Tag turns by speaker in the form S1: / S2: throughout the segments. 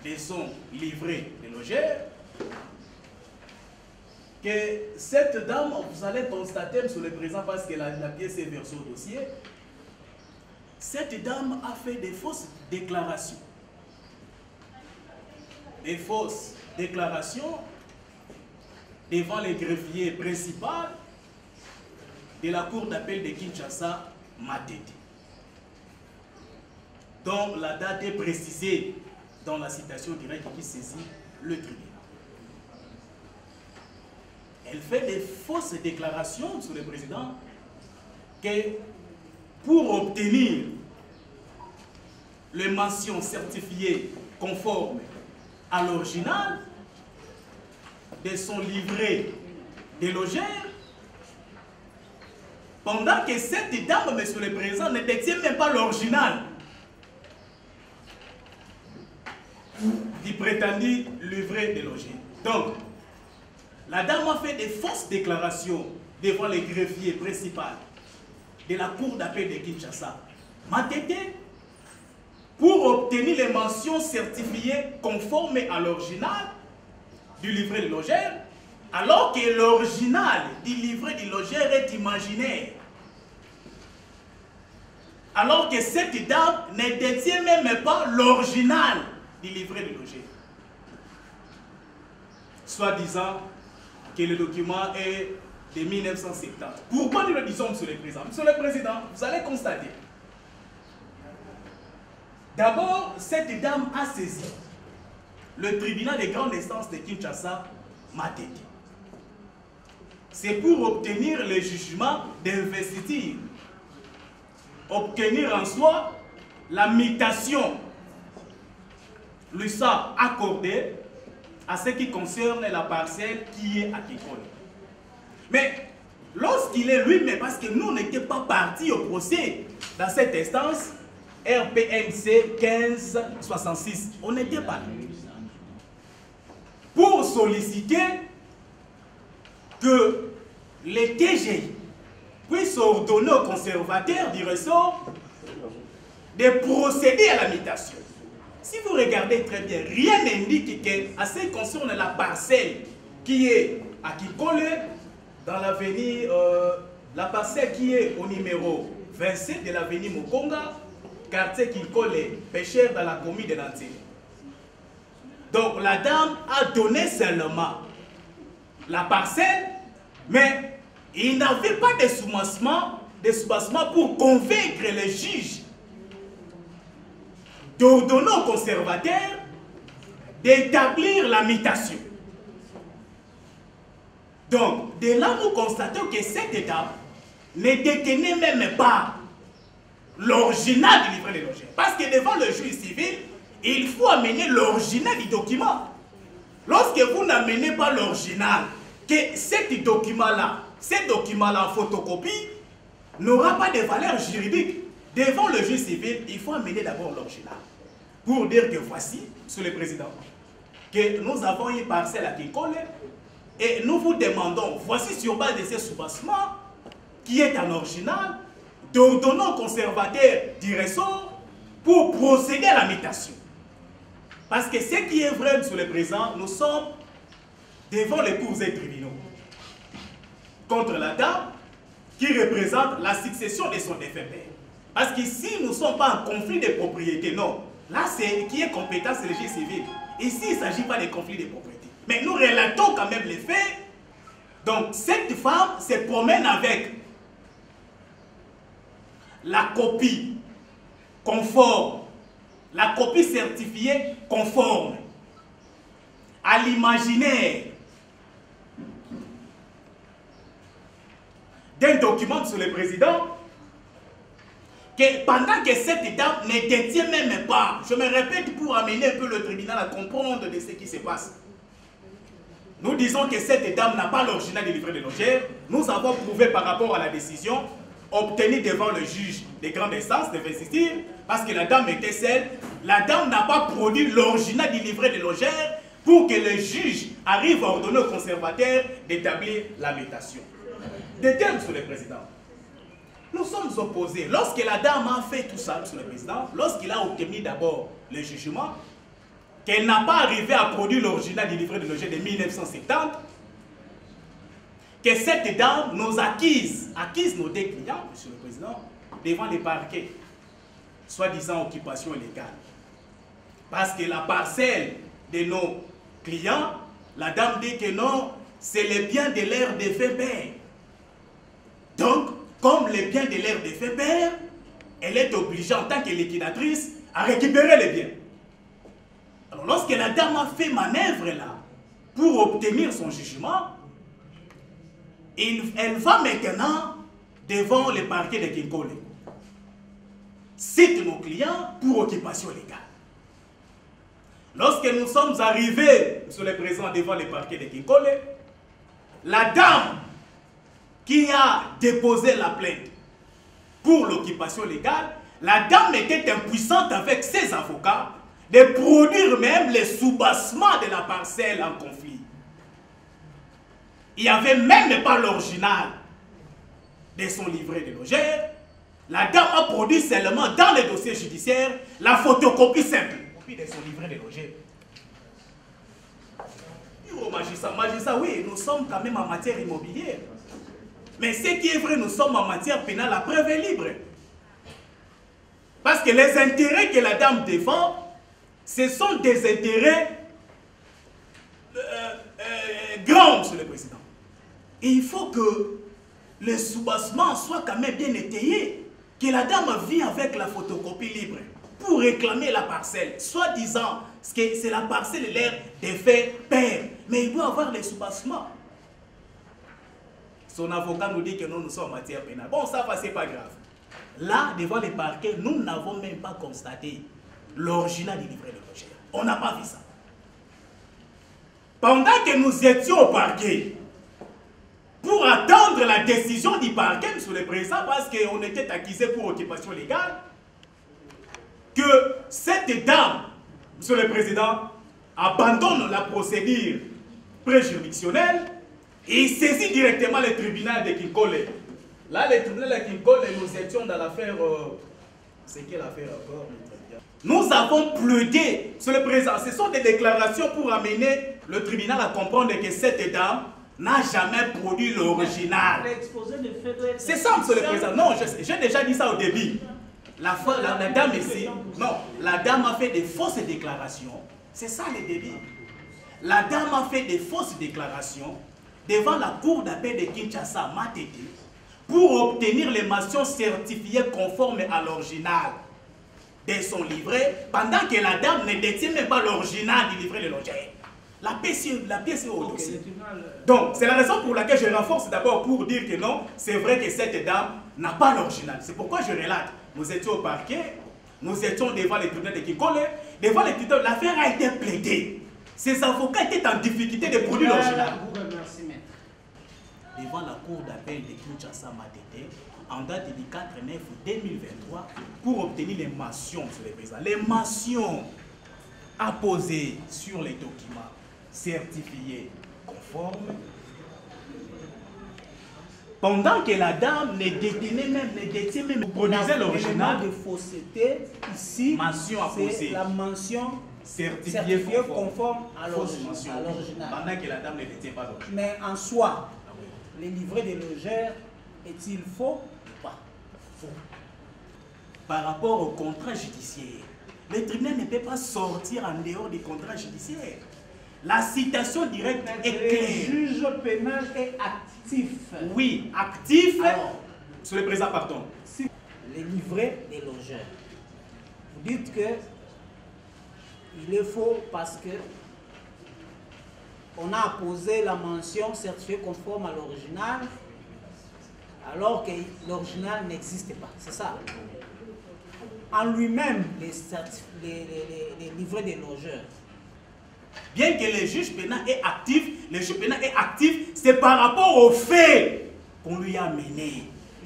S1: de son livret de logeurs, que cette dame, vous allez constater, M. le Président, parce que la pièce est versée au dossier, cette dame a fait des fausses déclarations. Des fausses déclarations devant le greffier principal de la cour d'appel de Kinshasa, Matete, dont la date est précisée dans la citation directe qui saisit le tribunal. Elle fait des fausses déclarations sur le président que pour obtenir les mentions certifiées conformes à l'original de son livret de logeurs, pendant que cette dame, monsieur le président, ne détient même pas l'original du prétendu livret de logeurs. Donc, la dame a fait des fausses déclarations devant le greffier principal de la cour d'appel de Kinshasa, Matete, pour obtenir les mentions certifiées conformes à l'original du livret de logeurs, alors que l'original du livret de logeurs est imaginaire. Alors que cette dame ne détient même pas l'original du livret de logeurs. Soit disant que le document est de 1970. Pourquoi nous le disons, Monsieur le Président? Monsieur le Président, vous allez constater. D'abord, cette dame a saisi le tribunal de grande instance de Kinshasa, Matete. C'est pour obtenir le jugement d'investiture, obtenir en soi la mutation lui soit accordée à ce qui concerne la parcelle qui est à Kikole. Mais lorsqu'il est lui-même, parce que nous n'étions pas partis au procès dans cette instance, RPNC 1566, on n'était pas là. Pour solliciter que les TGI puissent ordonner aux conservateurs du ressort de procéder à la mutation. Si vous regardez très bien, rien n'indique qu'à ce qui concerne la parcelle qui est à Kikole, dans l'avenue, la parcelle qui est au numéro 27 de l'avenue Mokonga, quartier Kikole, pêcheur dans la commune de Nantes. Donc la dame a donné seulement la parcelle, mais il n'avait pas de soubassement pour convaincre les juges d'ordonner aux conservateurs d'établir la mutation. Donc, de là, nous constatons que cette dame ne détenait même pas l'original du livret de logeurs. Parce que devant le juge civil, il faut amener l'original du document. Lorsque vous n'amenez pas l'original, que ce document-là en photocopie, n'aura pas de valeur juridique. Devant le juge civil, il faut amener d'abord l'original. Pour dire que voici, Monsieur le Président, que nous avons une parcelle à Kikole et nous vous demandons, voici sur base de ce soubassements, qui est un original, d'ordonner aux conservateurs du ressort pour procéder à la mutation. Parce que ce qui est vrai, Monsieur le Président, nous sommes devant les cours et tribunaux contre la dame qui représente la succession de son défunt père. Parce qu'ici, nous ne sommes pas en conflit de propriété, non. Là, c'est qui est compétent, c'est le juge civil. Ici, il ne s'agit pas de conflit de propriété. Mais nous relatons quand même les faits. Donc, cette femme se promène avec la copie conforme, la copie certifiée conforme à l'imaginaire d'un document sur le président, que pendant que cette dame ne détient même pas, je me répète pour amener un peu le tribunal à comprendre de ce qui se passe. Nous disons que cette dame n'a pas l'original du livret de logeurs. Nous avons prouvé par rapport à la décision obtenue devant le juge des grandes instances d'investiture, parce que la dame était celle, la dame n'a pas produit l'original du livret de logeurs pour que le juge arrive à ordonner aux conservateurs d'établir la mutation. De termes, Monsieur le Président, nous sommes opposés. Lorsque la dame a fait tout ça, Monsieur le Président, lorsqu'il a obtenu d'abord le jugement, qu'elle n'a pas arrivé à produire l'original du livret de logement de 1970, que cette dame nous acquise nos deux clients, Monsieur le Président, devant les parquets, soi-disant occupation illégale. Parce que la parcelle de nos clients, la dame dit que non, c'est le bien de l'air de fait père. Donc, comme le bien de l'air de fait père, elle est obligée en tant que liquidatrice à récupérer les biens. Alors, lorsque la dame a fait manœuvre là pour obtenir son jugement, elle va maintenant devant le parquet de Kinkole. Cite nos clients pour occupation légale. Lorsque nous sommes arrivés, Monsieur le Président, devant le parquet de Kinkole, la dame qui a déposé la plainte pour l'occupation légale, la dame était impuissante avec ses avocats de produire même les soubassements de la parcelle en conflit. Il n'y avait même pas l'original de son livret de logère. La dame a produit seulement dans le dossier judiciaire la photocopie simple de son livret de logère. Oh, magistrat, oui, nous sommes quand même en matière immobilière. Mais ce qui est vrai, nous sommes en matière pénale, la preuve est libre. Parce que les intérêts que la dame défend, ce sont des intérêts grands, Monsieur le Président. Et il faut que le soubassement soit quand même bien étayé. Que la dame vient avec la photocopie libre pour réclamer la parcelle, soi-disant que c'est la parcelle de l'air des faits père. Mais il doit avoir les soubassements. Son avocat nous dit que nous sommes en matière pénale. Bon, ça va, c'est pas grave. Là, devant les parquets, nous n'avons même pas constaté l'original du livret de logement. On n'a pas vu ça. Pendant que nous étions au parquet, pour attendre la décision du parquet, Monsieur le Président, parce qu'on était accusé pour occupation légale, que cette dame, Monsieur le Président, abandonne la procédure préjuridictionnelle et saisit directement le tribunal de Kinkole. Là, le tribunal de Kinkole, nous étions dans l'affaire... c'est quelle affaire encore? Nous avons plaidé, Monsieur le Président, ce sont des déclarations pour amener le tribunal à comprendre que cette dame n'a jamais produit l'original. C'est ça, Monsieur le Président. Non, j'ai déjà dit ça au début. La dame ici, non, la dame a fait des fausses déclarations. C'est ça le début. La dame a fait des fausses déclarations devant la cour d'appel de Kinshasa, Matete, pour obtenir les mentions certifiées conformes à l'original de son livret, pendant que la dame ne détient même pas l'original du livret de logement. La pièce est au dossier. Donc, c'est la raison pour laquelle je renforce d'abord pour dire que non, c'est vrai que cette dame n'a pas l'original. C'est pourquoi je relate. Nous étions au parquet, nous étions devant les tribunaux de Kinkole, devant les tribunaux, l'affaire a été plaidée. Ces avocats étaient en difficulté de produire l'original. Devant la cour d'appel de Kinshasa Matete, en date du 4/9/2023, pour obtenir les mentions, Monsieur le Président, les mentions apposées sur les documents certifiés conformes, pendant que la dame ne détenait même, vous produisez l'original
S2: de fausseté ici, c'est la mention certifiée conforme à l'original.
S1: Pendant que la dame ne détient pas l'original.
S2: Mais en soi, le livret de logère est-il faux ou pas?
S1: Faux. Par rapport au contrat judiciaire, le tribunal ne peut pas sortir en dehors du contrat judiciaire. La citation directe est claire.
S2: Le juge pénal est actif.
S1: Oui, actif.
S2: Alors,
S1: Monsieur le Président, pardon.
S2: Si le livret des logeurs, vous dites que il est faux parce que on a apposé la mention certifiée conforme à l'original alors que l'original n'existe pas. C'est ça. En lui-même, les livrets des logeurs.
S1: Bien que le juge pénal est actif, c'est par rapport au fait qu'on lui a mené.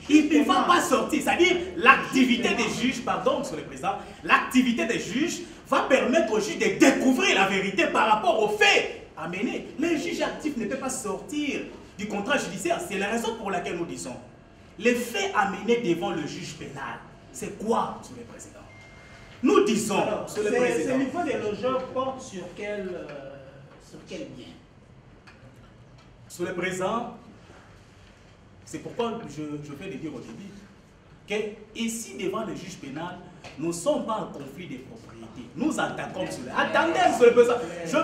S1: Il ne va pas sortir. C'est-à-dire, l'activité des juges, pardon, Monsieur le Président, l'activité des juges va permettre aux juges de découvrir la vérité par rapport au fait à mener. Le juge actif ne peut pas sortir du contrat judiciaire. C'est la raison pour laquelle nous disons, les faits à mener devant le juge pénal, c'est quoi, Monsieur le Président? Nous disons,
S2: ce niveau des logeurs porte sur quel bien?
S1: Sur le présent, c'est pourquoi je vais le dire au début, que ici, devant le juge pénal, nous ne sommes pas en conflit de propriété. Nous attaquons sur le... Attendez, monsieur le président. Je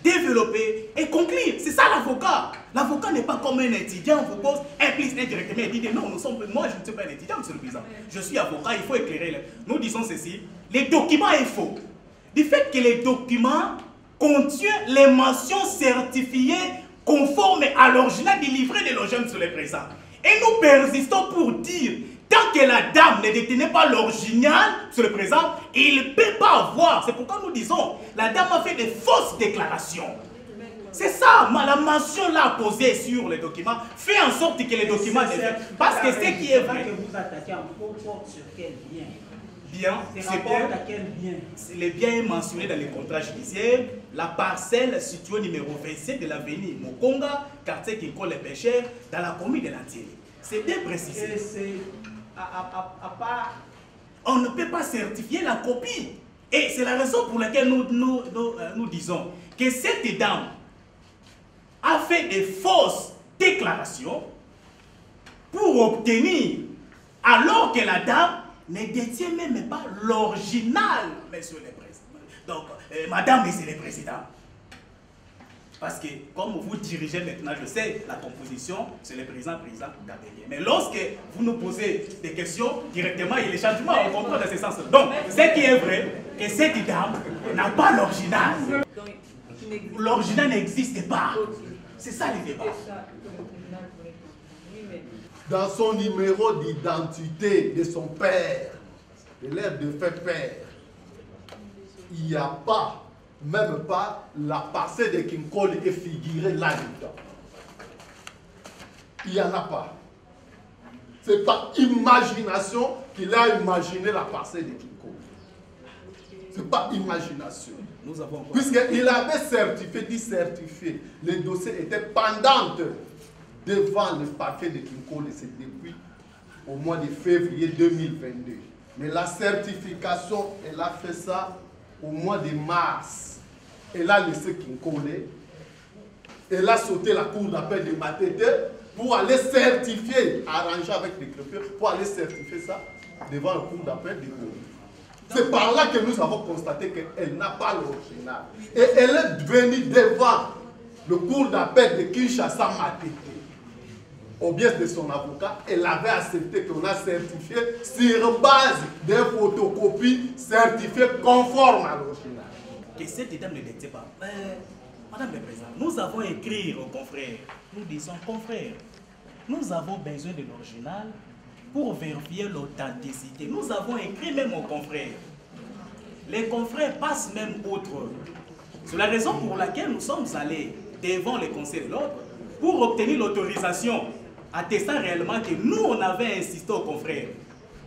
S1: développer et conclure. C'est ça l'avocat. L'avocat n'est pas comme un étudiant, vous pose implicite indirectement et dit non, moi je ne suis pas un étudiant, monsieur le président. Je suis avocat, il faut éclairer. Nous disons ceci, les documents est faux. Du fait que les documents contiennent les mentions certifiées conformes à l'original du livret de logement sur le présent. Et nous persistons pour dire, tant que la dame ne détenait pas l'original sur le présent, il ne peut pas avoir. C'est pourquoi nous disons, la dame a fait des fausses déclarations. C'est ça, la mention là posée sur les documents fait en sorte que les documents... Parce que ce qui est vrai...
S2: que vous attaquez en faux porte sur quel bien?
S1: Bien, c'est bien.
S2: À quel bien?
S1: Les biens mentionnés dans les contrats judiciaires, la parcelle située au numéro 27 de l'avenue Mokonga, quartier Kinko les Pêcheurs, dans la commune de l'Antier. C'est bien précisé.
S2: Et c'est à part...
S1: On ne peut pas certifier la copie. Et c'est la raison pour laquelle nous disons que cette dame a fait des fausses déclarations pour obtenir, alors que la dame ne détient même pas l'original, monsieur le président. Donc, madame, monsieur le président, parce que comme vous dirigez maintenant, je sais, la composition, c'est le président Gabellier. Mais lorsque vous nous posez des questions, directement, il y a les changements, on comprend dans ce sens. Donc, ce qui est vrai, que cette dame n'a pas l'original. L'original n'existe pas. C'est ça le débat.
S3: Dans son numéro d'identité de son père, de l'air de fait père, il n'y a pas, même pas, la parcelle de Kinkole est figurée là-dedans. Il n'y en a pas. C'est par imagination qu'il a imaginé la parcelle de Kinkole. C'est pas imagination. Puisqu'il avait certifié, les dossiers étaient pendants devant le parquet de Kinkole, c'est depuis au mois de février 2022. Mais la certification, elle a fait ça au mois de mars. Elle a laissé Kinkole, elle a sauté la cour d'appel de Matete pour aller certifier, arranger avec les greffiers, pour aller certifier ça devant la cour d'appel de Kinkole. C'est par là que nous avons constaté qu'elle n'a pas l'original. Et elle est venue devant le cour d'appel de Kinshasa Matete. Au biais de son avocat, elle avait accepté qu'on a certifié sur base des photocopies certifiées conformes à l'original.
S1: Que cette dame ne détient pas. Madame la Présidente, nous avons écrit aux confrères, nous disons confrères, nous avons besoin de l'original pour vérifier l'authenticité. Nous avons écrit même aux confrères. Les confrères passent même outre. C'est la raison pour laquelle nous sommes allés devant le Conseil de l'ordre pour obtenir l'autorisation, attestant réellement que nous, on avait insisté aux confrères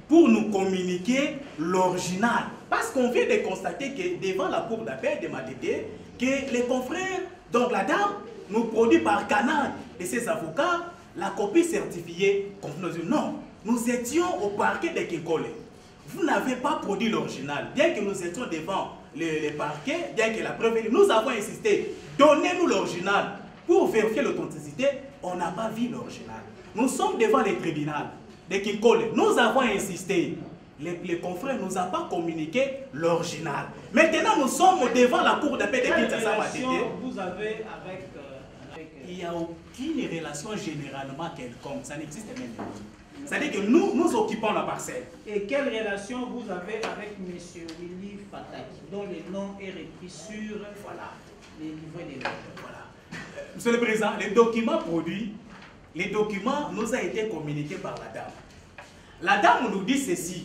S1: pour nous communiquer l'original. Parce qu'on vient de constater que devant la cour d'appel de Matete, que les confrères, donc la dame, nous produit par canal de ses avocats la copie certifiée. Non, nous étions au parquet de Kinkole. Vous n'avez pas produit l'original. Bien que nous étions devant le parquet, bien que la preuve, nous avons insisté. Donnez-nous l'original. Pour vérifier l'authenticité, on n'a pas vu l'original. Nous sommes devant le tribunal de Kinkole. Nous avons insisté. Les confrères ne nous ont pas communiqué l'original. Maintenant, nous sommes devant la cour d'appel de Kinshasa Matete.
S2: Quelle relation vous avez avec...
S1: Il n'y a aucune relation généralement quelconque. Ça n'existe même pas. C'est-à-dire que nous occupons la parcelle.
S2: Et quelle relation vous avez avec M. Willy Fataki, dont le nom est repris sur les livrets des logements?
S1: Voilà. Monsieur le Président, les documents produits, les documents nous ont été communiqués par la dame. La dame nous dit ceci,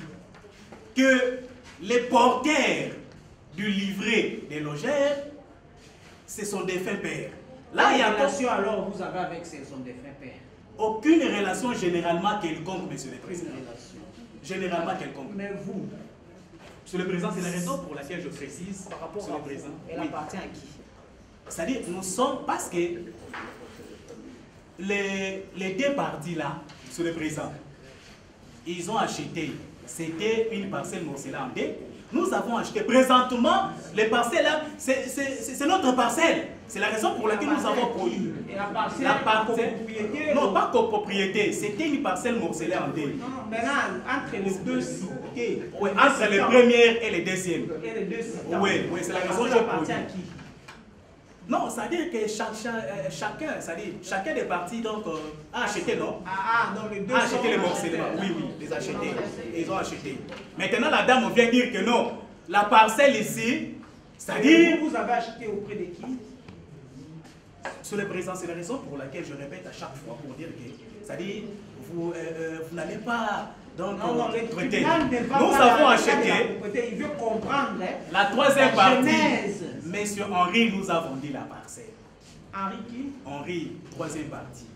S1: que les porteurs du livret des logeurs, ce sont des défunts pères.
S2: Là, il y a une relation alors vous avez avec ces hommes défunts pères?
S1: Aucune relation généralement quelconque, Monsieur le Président. Généralement quelconque.
S2: Mais vous?
S1: Monsieur le Président, c'est la raison pour laquelle je précise.
S2: Par rapport à
S1: Président.
S2: Elle appartient à qui?
S1: C'est-à-dire, nous sommes, parce que les deux parties-là, Monsieur le Président, ils ont acheté, c'était une parcelle morcelée en deux, Nous avons acheté. Présentement, les parcelles là, c'est notre parcelle. C'est la raison pour laquelle nous avons produit.
S2: Et la parcelle,
S1: non, pas copropriété. C'était une parcelle morcelée en deux.
S2: Non, maintenant, entre les deux cités.
S1: Oui, entre les premières et les deuxièmes.
S2: Et les deux cités.
S1: Oui, c'est la raison que j'ai produit.
S2: À qui?
S1: Non, ça veut dire que chacun des partis donc, a acheté, non?
S2: Non, les deux
S1: a acheté les morcellements. Oui, les achetés. Ils ont acheté. Maintenant, la dame vient dire que non, la parcelle ici, c'est-à-dire...
S2: Vous avez acheté auprès de qui?
S1: Sur le président, c'est la raison pour laquelle je répète à chaque fois pour dire que, c'est-à-dire, vous n'allez pas donc traiter. Nous avons acheté.
S2: Il veut comprendre
S1: la troisième partie.
S2: Genèse.
S1: Monsieur Henri nous a vendu la parcelle.
S2: Henri qui?
S1: Henri, troisième partie.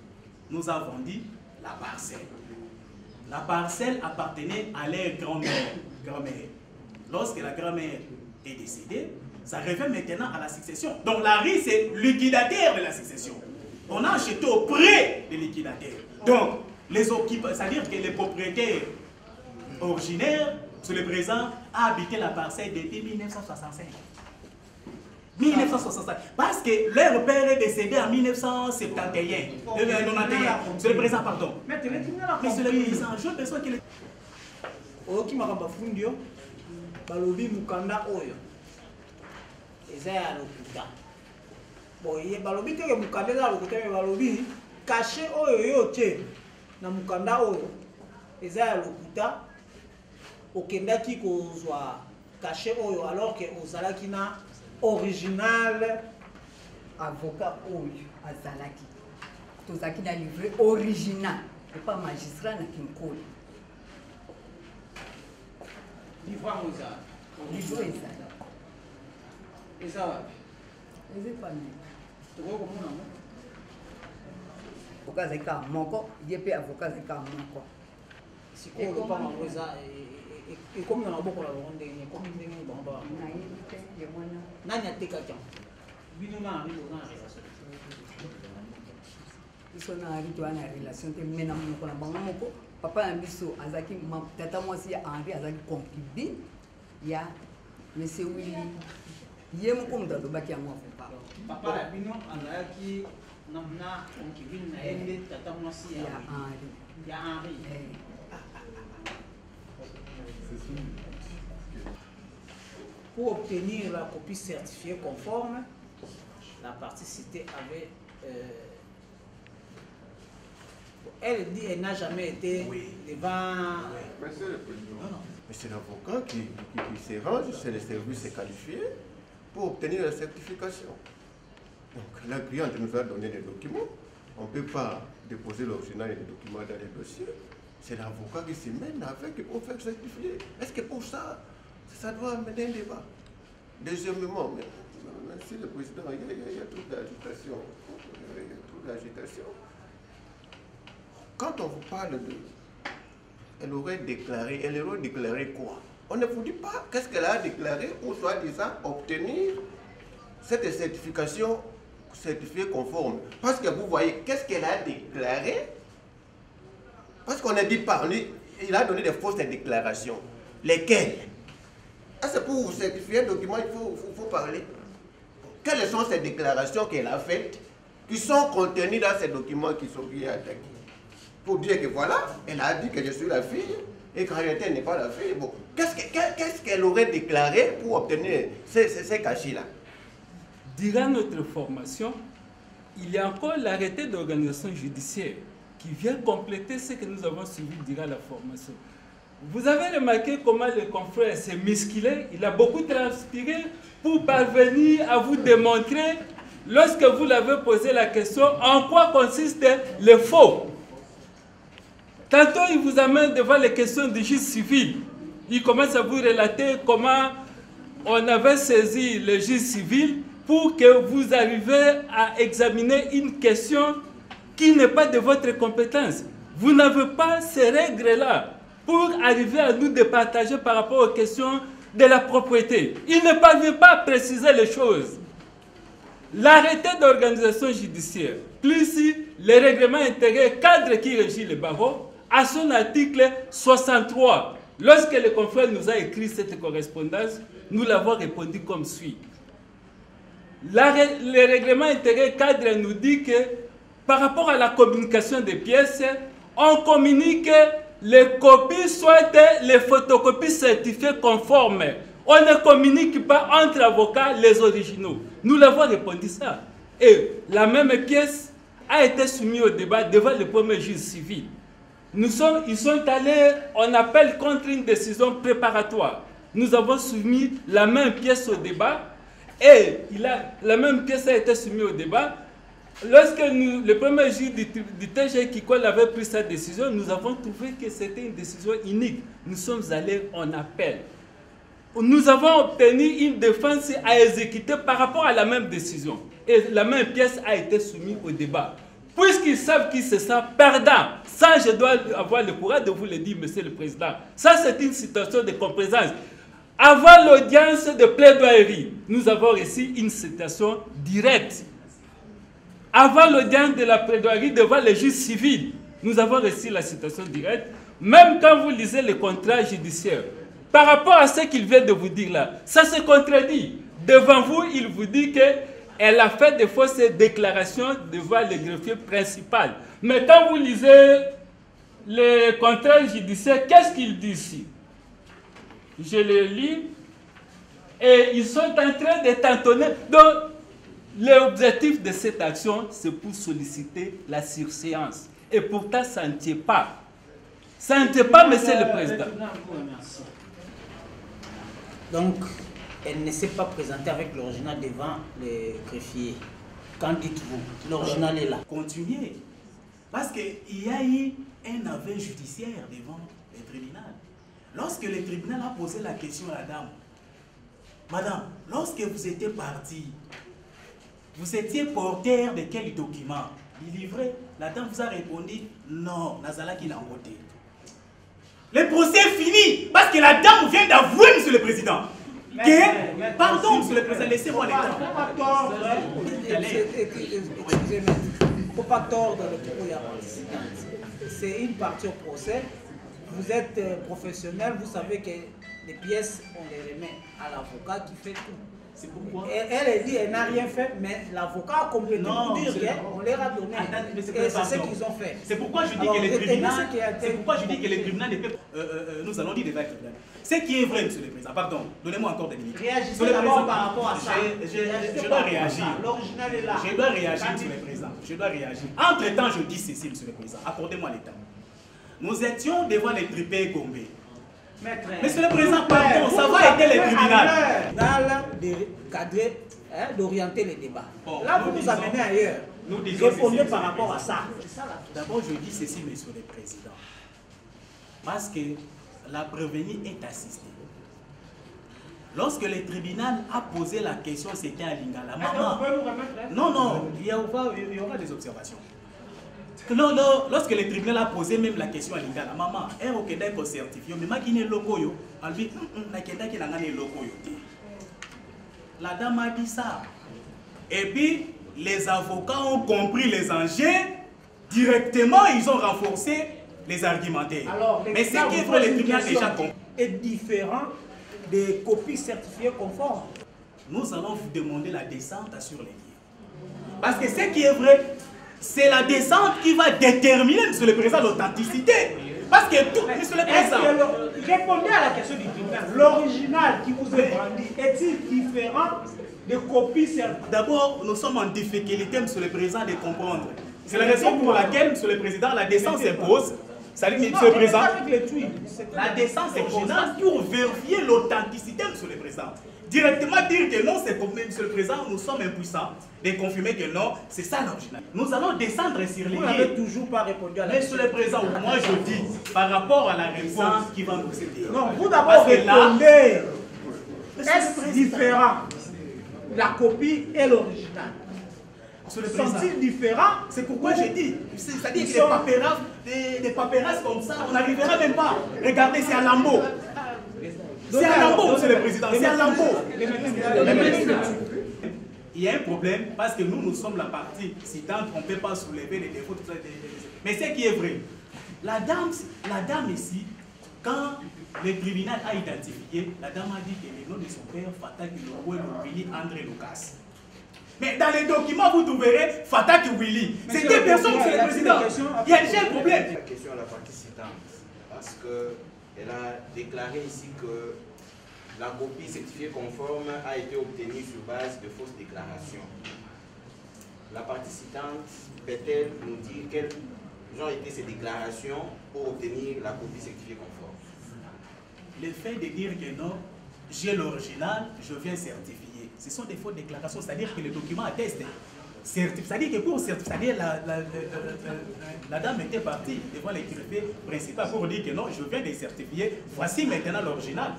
S1: Nous a vendu la parcelle. La parcelle appartenait à leur grand-mère. Lorsque la grand-mère est décédée, ça revient maintenant à la succession. Donc la RI, c'est liquidataire de la succession. On a acheté auprès des liquidateurs. Donc, les occupants, c'est-à-dire que les propriétaires originaires, sur le présent, a habité la parcelle depuis 1965. 1965. Parce que leur père est décédé en 1971. C'est le présent, pardon. Mais c'est le présent. Je pense qu'il est...
S2: Oki makamba fundio balobi mukanda oyo eza ya lokuta boye balobi teke mukanda eza ya lokuta me balobi caché oyo yo te na mukanda oyo eza ya lokuta okendaki kozwa caché oyo alors que ozalaki na original
S4: avocat oyo azalaki tozalaki na livret original et pas magistrat na kinkoli.
S2: Livre Mozart.
S4: Livre ezala.
S2: Eza wapi?
S4: Eza pani.
S2: Toko komona mo.
S4: Avocat zeka moko, ye pe avocat zeka moko.
S2: Sikoyo pa mamoza e komi na boko la ronde ni komi ndenge bamba.
S4: Na yite ye mwana.
S2: Nani ateka kya? Bino na ribo na relation.
S4: Biso na ribo na relation te mena moko na bango moko. Papa na biso azaki tata mwasi ya Henri azaki concubine ya monsieur Willy ye moko mutu alobaki yango avocat.
S2: Papa na bino azalaki na concubine na yende tata mwasi ya
S4: Henri.
S2: Ya Henri. Pour obtenir la copie certifiée conforme, la partie citée avait elle dit qu'elle n'a jamais été devant...
S5: Monsieur le Président, mais c'est l'avocat qui se range, c'est le service qualifié pour obtenir la certification. Donc la cliente nous a donné des documents, on ne peut pas déposer l'original et les documents dans les dossiers. C'est l'avocat qui se mène avec pour faire certifier. Est-ce que pour ça, ça doit amener un débat? Deuxièmement, Monsieur le Président, il y a toute l'agitation. Quand on vous parle de... Elle aurait déclaré quoi? On ne vous dit pas qu'est-ce qu'elle a déclaré pour soi-disant obtenir cette certification certifiée conforme. Parce que vous voyez, qu'est-ce qu'elle a déclaré? Parce qu'on ne dit pas, il a donné des fausses déclarations. Lesquelles? C'est pour vous certifier un document, il faut parler. Quelles sont ces déclarations qu'elle a faites qui sont contenues dans ces documents qui sont bien attaqués? Pour dire que voilà, elle a dit que je suis la fille et qu'en réalité elle n'est pas la fille. Bon, qu'est-ce qu'elle aurait déclaré pour obtenir ces cachets-là?
S6: Durant notre formation, il y a encore l'arrêté d'organisation judiciaire qui vient compléter ce que nous avons suivi durant la formation. Vous avez remarqué comment le confrère s'est musclé, il a beaucoup transpiré pour parvenir à vous démontrer, lorsque vous l'avez posé la question, en quoi consiste le faux. Tantôt, il vous amène devant les questions du juge civil. Il commence à vous relater comment on avait saisi le juge civil pour que vous arriviez à examiner une question qui n'est pas de votre compétence. Vous n'avez pas ces règles-là pour arriver à nous départager par rapport aux questions de la propriété. Il ne parvient pas à préciser les choses. L'arrêté d'organisation judiciaire, plus le règlement intérieur cadre qui régit le barreau, à son article 63, Lorsque le confrère nous a écrit cette correspondance, nous l'avons répondu comme suit. Le règlement intérieur cadre nous dit que par rapport à la communication des pièces, on communique les copies, soit les photocopies certifiées conformes. On ne communique pas entre avocats les originaux. Nous l'avons répondu ça. Et la même pièce a été soumise au débat devant le premier juge civil. Ils sont allés en appel contre une décision préparatoire. Nous avons soumis la même pièce au débat et la même pièce a été soumise au débat. Lorsque le premier juge du TG Kikol avait pris sa décision, nous avons trouvé que c'était une décision unique. Nous sommes allés en appel. Nous avons obtenu une défense à exécuter par rapport à la même décision. Et la même pièce a été soumise au débat. Puisqu'ils savent qu'ils se sentent perdants, ça je dois avoir le courage de vous le dire, Monsieur le Président. Ça c'est une situation de complaisance. Avant l'audience de plaidoirie, nous avons reçu une citation directe. Avant l'audience de la plaidoirie devant le juge civil, nous avons reçu la citation directe. Même quand vous lisez le contrat judiciaire, par rapport à ce qu'il vient de vous dire là, ça se contredit. Devant vous, il vous dit qu'elle a fait de fausses déclarations devant le greffier principal. Mais quand vous lisez le contrat judiciaire, qu'est-ce qu'il dit ici? Je le lis et ils sont en train de tantonner. Donc, l'objectif de cette action, c'est pour solliciter la surséance. Et pourtant, ça ne tient pas. Ça ne tient pas, Monsieur le Président.
S2: Donc, elle ne s'est pas présentée avec l'original devant les greffiers. Qu'en dites-vous? L'original est là.
S1: Continuez. Parce qu'il y a eu un aveu judiciaire devant le tribunal. Lorsque le tribunal a posé la question à la dame, Madame, lorsque vous étiez partie, vous étiez porteur de quel document? Il livrait. La dame vous a répondu, non, Nazala qui l'a voté. Le procès est fini parce que la dame vient d'avouer, Monsieur le Président. Pardon, Monsieur le Président, laissez-moi le temps.
S2: Excusez-moi, il ne faut pas tordre le propos. C'est une partie au procès. Vous êtes professionnel, vous savez que les pièces, on les remet à l'avocat qui fait tout.
S1: C'est pourquoi
S2: elle dit qu'elle n'a rien fait, mais l'avocat a complètement dit qu'on leur a donné. Et c'est ce qu'ils ont fait.
S1: C'est pourquoi je dis que les tribunaux. C'est pourquoi je dis que les tribunaux ne peuvent. Nous allons dire des actes. Ce qui est vrai, Monsieur le Président, pardon, donnez-moi encore des minutes.
S2: Réagissez d'abord par rapport à ça.
S1: Je dois réagir.
S2: L'original est là.
S1: Je dois réagir, Monsieur le Président. Je dois réagir. Entre-temps, je dis ceci, Monsieur le Président. Accordez-moi le temps. Nous étions devant les tripés Gombe. Monsieur le Président, pardon, ça va aider les tribunaux.
S2: Cadrer, d'orienter les débats.
S1: Bon,
S2: là, vous nous amenez ailleurs.
S1: Nous disons
S2: répondez par rapport à ça.
S1: D'abord, je dis ceci, Monsieur le Président. Parce que la prévenue est assistée. Lorsque le tribunal a posé la question, c'était à Lingala. Maman. Non, il y aura des observations. Lorsque le tribunal a posé même la question à Lingala, maman, elle a certifié, mais qui n'est loco, elle dit, la dame a dit ça. Et puis, les avocats ont compris les enjeux, directement, ils ont renforcé les argumentaires.
S2: Alors,
S1: mais ce qui est vrai, le tribunal déjà compris.
S2: Est différent des copies certifiées conformes.
S1: Nous allons vous demander la descente sur les lieux. Parce que ce qui est vrai, c'est la descente qui va déterminer, Monsieur le Président, l'authenticité. Parce que tout, Monsieur le Président...
S2: Répondez à la question du tribunal. L'original qui vous est vendu est-il différent des copies certifiées?
S1: D'abord, nous sommes en difficulté, Monsieur le Président, de comprendre. C'est la raison pour laquelle, Monsieur le Président, la descente s'impose. Salut, Monsieur le Président. La descente s'impose pour vérifier l'authenticité, Monsieur le Président. Directement dire que non, c'est comme Monsieur le Président, nous sommes impuissants de confirmer que non, c'est ça l'original. Nous allons descendre sur les lieux.
S2: Vous n'avez toujours pas répondu à la question.
S1: Monsieur le Président, moi je dis, par rapport à la réponse qui va nous aider.
S2: Non, vous d'abord répondez. Est-ce différent la copie et l'original? Sont-ils différents?
S1: C'est pourquoi j'ai dit. C'est-à-dire que des papérasses comme ça, on n'arrivera même pas. Regardez, c'est un lambeau. C'est un lambeau, Monsieur le Président, c'est un lambeau. Il y a un problème parce que nous sommes la partie citante, on ne peut pas soulever les défauts, tout ça. Mais ce qui est vrai, la dame ici, quand le tribunal a identifié, la dame a dit que le nom de son père, Fatak Willy André Lucas. Mais dans les documents, vous trouverez Fatak Willy. C'est deux personnes, c'est le président. Il y a déjà un problème.
S5: La question à la partie citante, parce qu'elle a déclaré ici que la copie certifiée conforme a été obtenue sur base de fausses déclarations. La partie citante peut-elle nous dire quelles ont été ces déclarations pour obtenir la copie certifiée conforme?
S1: Le fait de dire que non, j'ai l'original, je viens certifier. Ce sont des fausses déclarations, c'est-à-dire que le document atteste. C'est-à-dire que pour certifier, c'est-à-dire la dame était partie devant le greffier principal pour dire que non, je viens de certifier, voici maintenant l'original.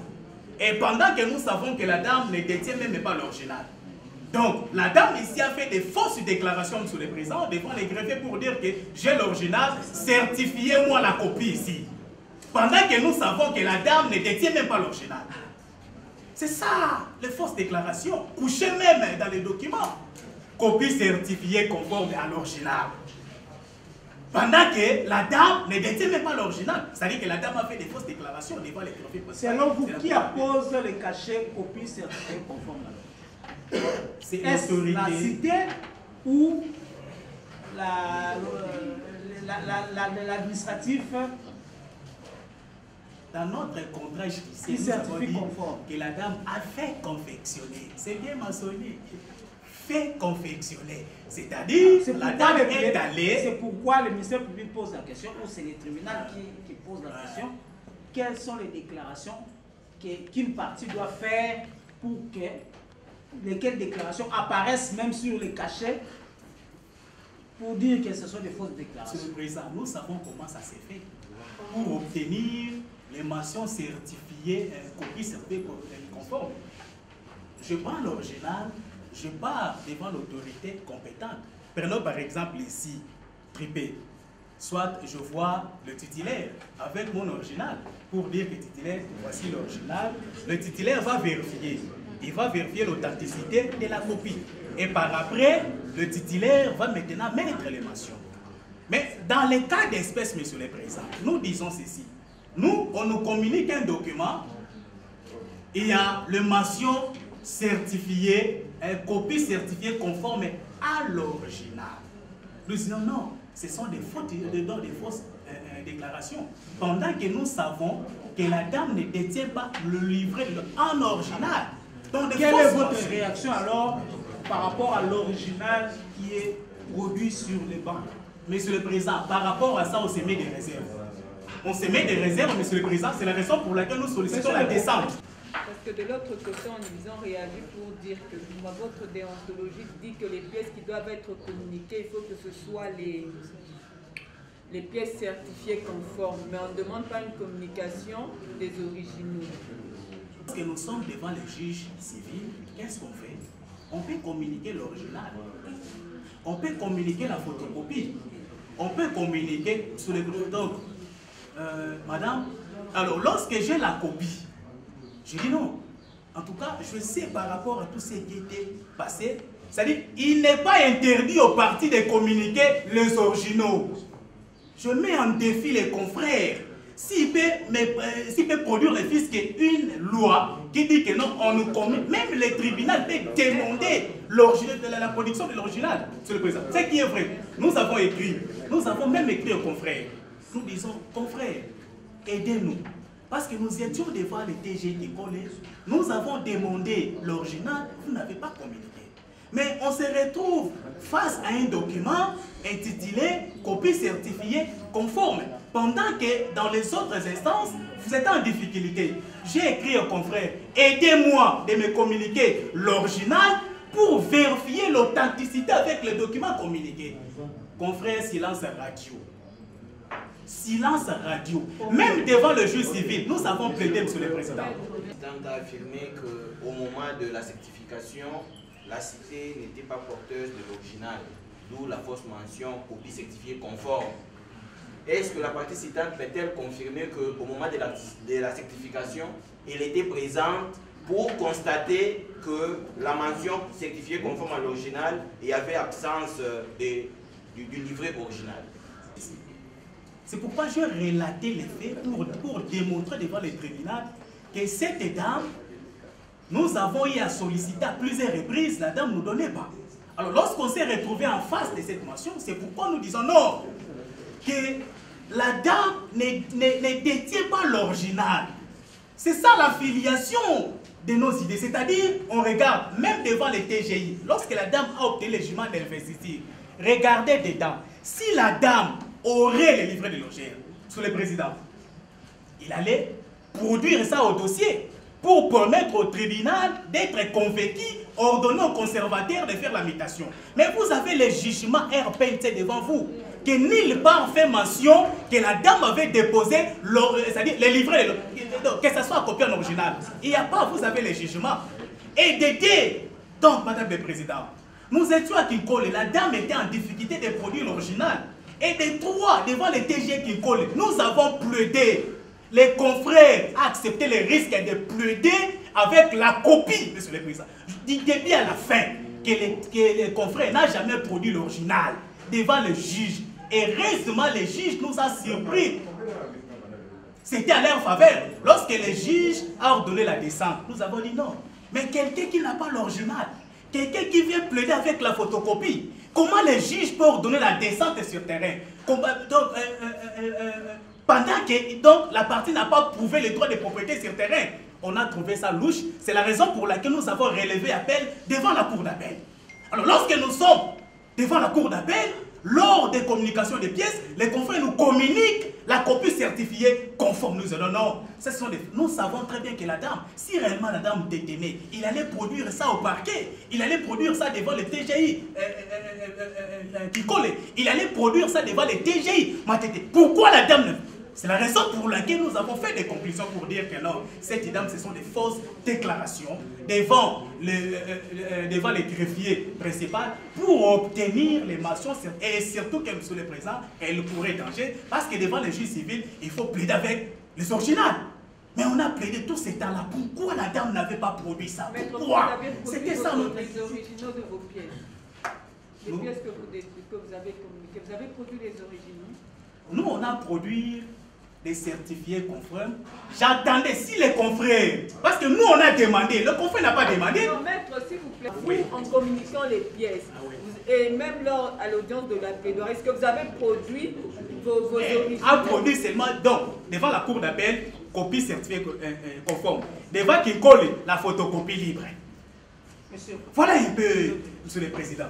S1: Et pendant que nous savons que la dame ne détient même pas l'original. Donc, la dame ici a fait des fausses déclarations sur le président devant les greffiers pour dire que j'ai l'original, certifiez-moi la copie ici. Pendant que nous savons que la dame ne détient même pas l'original. C'est ça, les fausses déclarations, couchées même dans les documents. Copie certifiée conforme à l'original. Pendant que la dame ne détient même pas l'original. C'est-à-dire que la dame a fait des fausses déclarations devant les greffiers.
S2: Selon vous, qui appose les cachets copie certifiée conforme à l'original?
S1: C'est
S2: l'autorité. La cité ou l'administratif?
S1: Dans notre contrat judiciaire, nous avons dit que la dame a fait confectionner. C'est bien mentionné. Fait confectionner. C'est-à-dire la dame est allée.
S2: C'est pourquoi le ministère public pose la question, ou c'est le tribunal qui pose la question. Quelles sont les déclarations qu'une partie doit faire pour que lesquelles déclarations apparaissent même sur les cachets pour dire que ce sont des fausses déclarations.
S1: Monsieur le Président, nous savons comment ça s'est fait. Pour obtenir les mentions certifiées, copies certifiées conformes. Je prends l'original, je pars devant l'autorité compétente. Prenons par exemple ici, Tripé. Soit je vois le titulaire avec mon original pour dire que titulaire, voici l'original. Le titulaire va vérifier. Il va vérifier l'authenticité de la copie. Et par après, le titulaire va maintenant mettre les mentions. Mais dans les cas d'espèce, monsieur le Président, nous disons ceci. Nous, on nous communique un document. Il y a le mention certifiée, copie certifiée conforme à l'original. Nous disons non, ce sont des fausses déclarations. Pendant que nous savons que la dame ne détient pas le livret en original.
S2: Quelle est votre réaction alors par rapport à l'original qui est produit sur les bancs?
S1: Monsieur le Président, par rapport à ça, on se met des réserves. On se met des réserves, Monsieur le Président, c'est la raison pour laquelle nous sollicitons la descente.
S7: Parce que de l'autre côté, ils ont réagi pour dire que votre déontologie dit que les pièces qui doivent être communiquées, il faut que ce soit les pièces certifiées conformes. Mais on ne demande pas une communication des originaux.
S1: Parce que nous sommes devant les juges civils, qu'est-ce qu'on fait? On peut communiquer l'original. On peut communiquer la photocopie. On peut communiquer sur les groupes. Donc, madame, alors lorsque j'ai la copie, je dis non. En tout cas, je sais par rapport à tout ce qui était passé, c'est-à-dire, il n'est pas interdit aux partis de communiquer les originaux. Je mets en défi les confrères. S'il peut produire le fisc une loi qui dit que non, on nous communique, même le tribunal peut demander la production de l'original, Monsieur le Président. Ce qui est vrai, nous avons même écrit aux confrères. Nous disons, confrères, aidez-nous. Parce que nous étions devant le TG qui collait, nous avons demandé l'original, vous n'avez pas communiqué. Mais on se retrouve face à un document intitulé « Copie certifiée conforme ». Pendant que dans les autres instances, vous êtes en difficulté. J'ai écrit au confrère, aidez-moi de me communiquer l'original pour vérifier l'authenticité avec les documents communiqués. Confrère, silence radio. Silence radio. Même devant le juge civil, nous avons plaidé, Monsieur le Président.
S5: Le président a affirmé qu'au moment de la certification, la cité n'était pas porteuse de l'original, d'où la fausse mention copie certifiée conforme. Est-ce que la partie citante peut-elle confirmer qu'au moment de la certification, elle était présente pour constater que la mention certifiée conforme à l'original, il y avait absence du livret original?
S1: C'est pourquoi je relatais les faits pour démontrer devant le tribunal que cette dame, nous avons eu à solliciter à plusieurs reprises, la dame ne nous donnait pas. Alors lorsqu'on s'est retrouvé en face de cette mention, c'est pourquoi nous disons non, que la dame ne détient pas l'original. C'est ça la filiation de nos idées. C'est-à-dire, on regarde, même devant les TGI, lorsque la dame a obtenu le jugement d'investiture, regardez dedans. Si la dame aurait le livret de logère sous le président, il allait produire ça au dossier pour permettre au tribunal d'être convaincu, ordonner au conservateur de faire la mutation. Mais vous avez le jugement RPNT devant vous, que nulle part fait mention que la dame avait déposé les livrets, que ce soit copié en original. Il n'y a pas, vous avez le jugement. Et d'été, donc Madame le Président, nous étions à Kinkole, la dame était en difficulté de produire l'original. Et des trois, devant les TG Kinkole, nous avons plaidé. Les confrères ont accepté le risque de plaider avec la copie, Monsieur le Président. Du début à la fin, que les confrères n'ont jamais produit l'original devant le juge. Et heureusement, le juge nous a surpris. C'était à leur faveur. Lorsque le juge a ordonné la descente, nous avons dit non. Mais quelqu'un qui n'a pas l'original, quelqu'un qui vient plaider avec la photocopie, comment le juge peut ordonner la descente sur terrain? Pendant que donc, la partie n'a pas prouvé les droits de propriété sur terrain, on a trouvé ça louche. C'est la raison pour laquelle nous avons relevé appel devant la cour d'appel. Alors lorsque nous sommes devant la cour d'appel, lors des communications des pièces, les confrères nous communiquent la copie certifiée conforme. Nous disons non, nous savons très bien que la dame, si réellement la dame détenait, il allait produire ça au parquet, il allait produire ça devant le TGI Kinkole, il allait produire ça devant le TGI Matete. Pourquoi la dame ne... C'est la raison pour laquelle nous avons fait des conclusions pour dire que non, cette dame, ce sont des fausses déclarations devant les greffiers principaux pour obtenir les mentions et surtout que Monsieur le Président, elle courait danger parce que devant les juges civils, il faut plaider avec les originales. Mais on a plaidé tout ce temps-là. Pourquoi la dame n'avait pas produit ça? Pourquoi? C'était ça notre...
S7: Les originaux de vos pièces. Les pièces que vous avez communiquées. Vous avez produit les originaux?
S1: Nous, on a produit des certifiés confrères. J'attendais si les confrères, parce que nous on a demandé, le confrère n'a pas demandé.
S7: Non, maître, s'il vous plaît,
S1: oui.
S7: En communiquant les pièces, et même lors à l'audience de la plaidoirie, est-ce que vous avez produit vos originaux?
S1: A produit seulement, donc, devant la cour d'appel, copie certifiée conforme. Devant Kinkole, la photocopie libre.
S2: Monsieur.
S1: Voilà un peu, Monsieur le Président.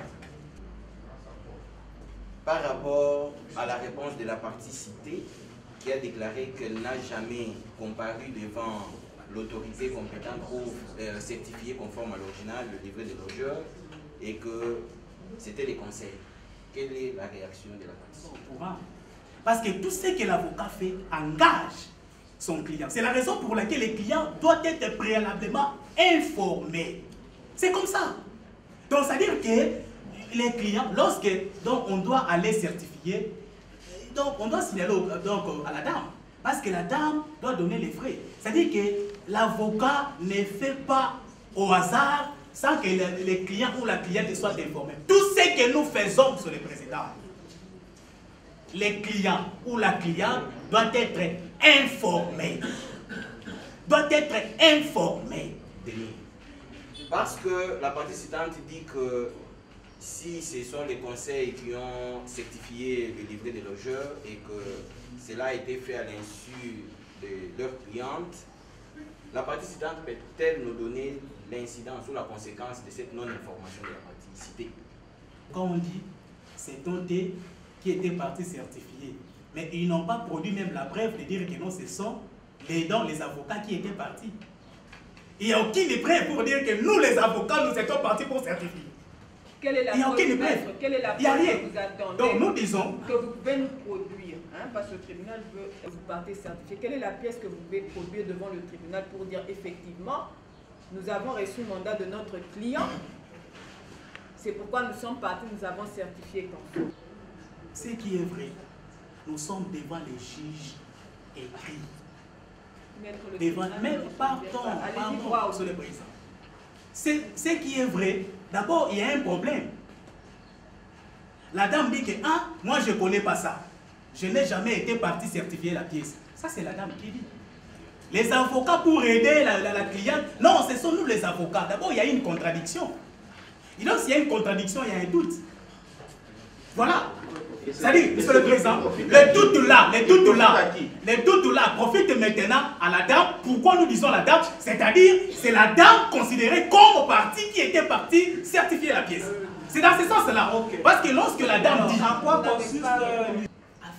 S5: Par rapport à la réponse de la partie citée, qui a déclaré qu'elle n'a jamais comparu devant l'autorité compétente pour certifier conforme à l'original le livret de logeur et que c'était les conseils. Quelle est la réaction de la partie?
S1: Parce que tout ce que l'avocat fait engage son client. C'est la raison pour laquelle le client doit être préalablement informé. C'est comme ça. Donc, c'est-à-dire que les clients, lorsque donc, on doit aller certifier, donc on doit signaler à la dame, parce que la dame doit donner les frais. C'est-à-dire que l'avocat ne fait pas au hasard sans que le client ou la cliente soit informé. Tout ce que nous faisons, Monsieur le Président, les clients ou la cliente doit être informé. Doit être informé.
S5: Parce que la partie citante dit que si ce sont les conseils qui ont certifié le livret des logeurs et que cela a été fait à l'insu de leur cliente, la partie citante peut-elle nous donner l'incidence ou la conséquence de cette non-information de la partie citée?
S1: Quand on dit, c'est un thé qui était parti certifié, mais ils n'ont pas produit même la preuve de dire que non, ce sont les avocats qui étaient partis. Il n'y a aucune preuve pour dire que nous, les avocats, nous étions partis pour certifier.
S7: Quelle est la
S1: preuve
S7: Quelle est la preuve que vous attendez?
S1: Donc nous disons
S7: que vous pouvez nous produire, hein, parce que le tribunal veut que vous partez certifié. Quelle est la pièce que vous pouvez produire devant le tribunal pour dire effectivement, nous avons reçu le mandat de notre client, c'est pourquoi nous sommes partis, nous avons certifié conforme.
S1: Ce qui est vrai, nous sommes devant les juges écrits. Devant, même pardon, Monsieur le Président. Ce qui est vrai, d'abord, il y a un problème. La dame dit que, ah, moi je ne connais pas ça. je n'ai jamais été parti certifier la pièce. Ça, c'est la dame qui dit. Les avocats pour aider la cliente, non, ce sont nous les avocats. D'abord, il y a une contradiction. Et donc, s'il y a une contradiction, il y a un doute. Voilà. C'est-à-dire, monsieur le président, les doutes là profitent maintenant à la dame. Pourquoi nous disons la dame? C'est-à-dire, c'est la dame considérée comme partie qui était partie certifier la pièce. C'est dans ce sens-là. Parce que lorsque la dame dit...
S2: En quoi consiste
S1: a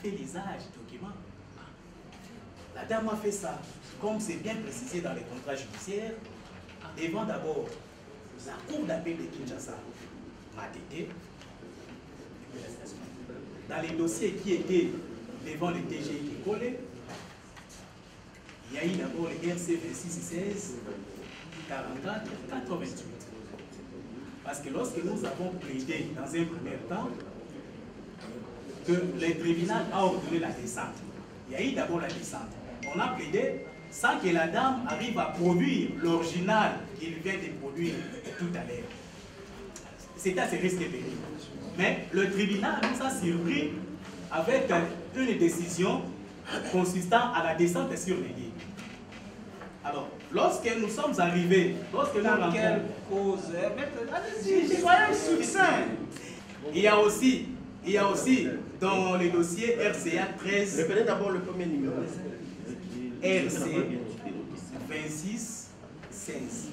S1: fait l'usage du document. La dame a fait ça, comme c'est bien précisé dans les contrats judiciaires, devant d'abord la cour d'appel de Kinshasa, Matete, dans les dossiers qui étaient devant le TGI qui collait, il y a eu d'abord le RC 2616 44 88. Parce que lorsque nous avons plaidé dans un premier temps que le tribunal a ordonné la descente, il y a eu d'abord la descente. On a plaidé sans que la dame arrive à produire l'original qu'il vient de produire tout à l'heure. C'est à ce risque péril. Mais le tribunal nous a surpris avec une décision consistant à la descente sur les lits. Alors, lorsque nous sommes arrivés, lorsque nous
S2: dans quelle cause? Allez-y, soyez succinct.
S1: Il y a aussi dans le dossier RCA 13.
S5: Répétez d'abord le premier numéro.
S1: RC 26 16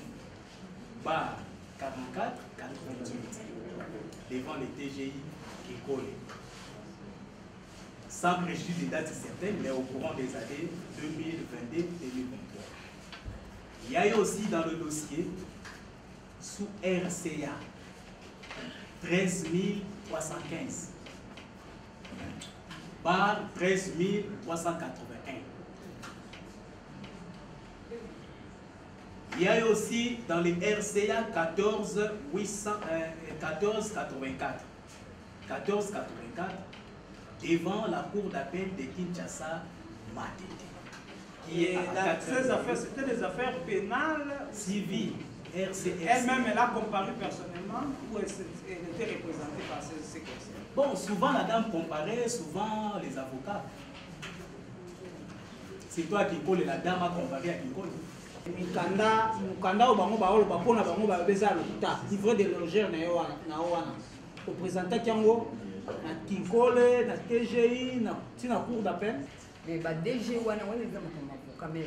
S1: bar 44 88 devant les TGI qui collent. Sans préjudice des dates certaines, mais au courant des années 2022-2023. Il y a eu aussi dans le dossier sous RCA 13 315 bar 13 381. Il y a eu aussi dans les RCA 14 84 devant la cour d'appel de Kinshasa Matete.
S2: Et ces affaires, c'était des affaires pénales
S1: civiles.
S2: Elle-même, elle a comparu personnellement ou elle était représentée par ces conseils?
S1: Bon, souvent la dame comparait, souvent les avocats. C'est toi qui colle, la dame a comparé à qui colle.
S2: Mukanda au bango baolo bapona bango babeza lokuta livre de logeur na wana représentant yango na Kinkole na TGI na tina cour d'appel
S4: mais ba DG wana eza avocat mais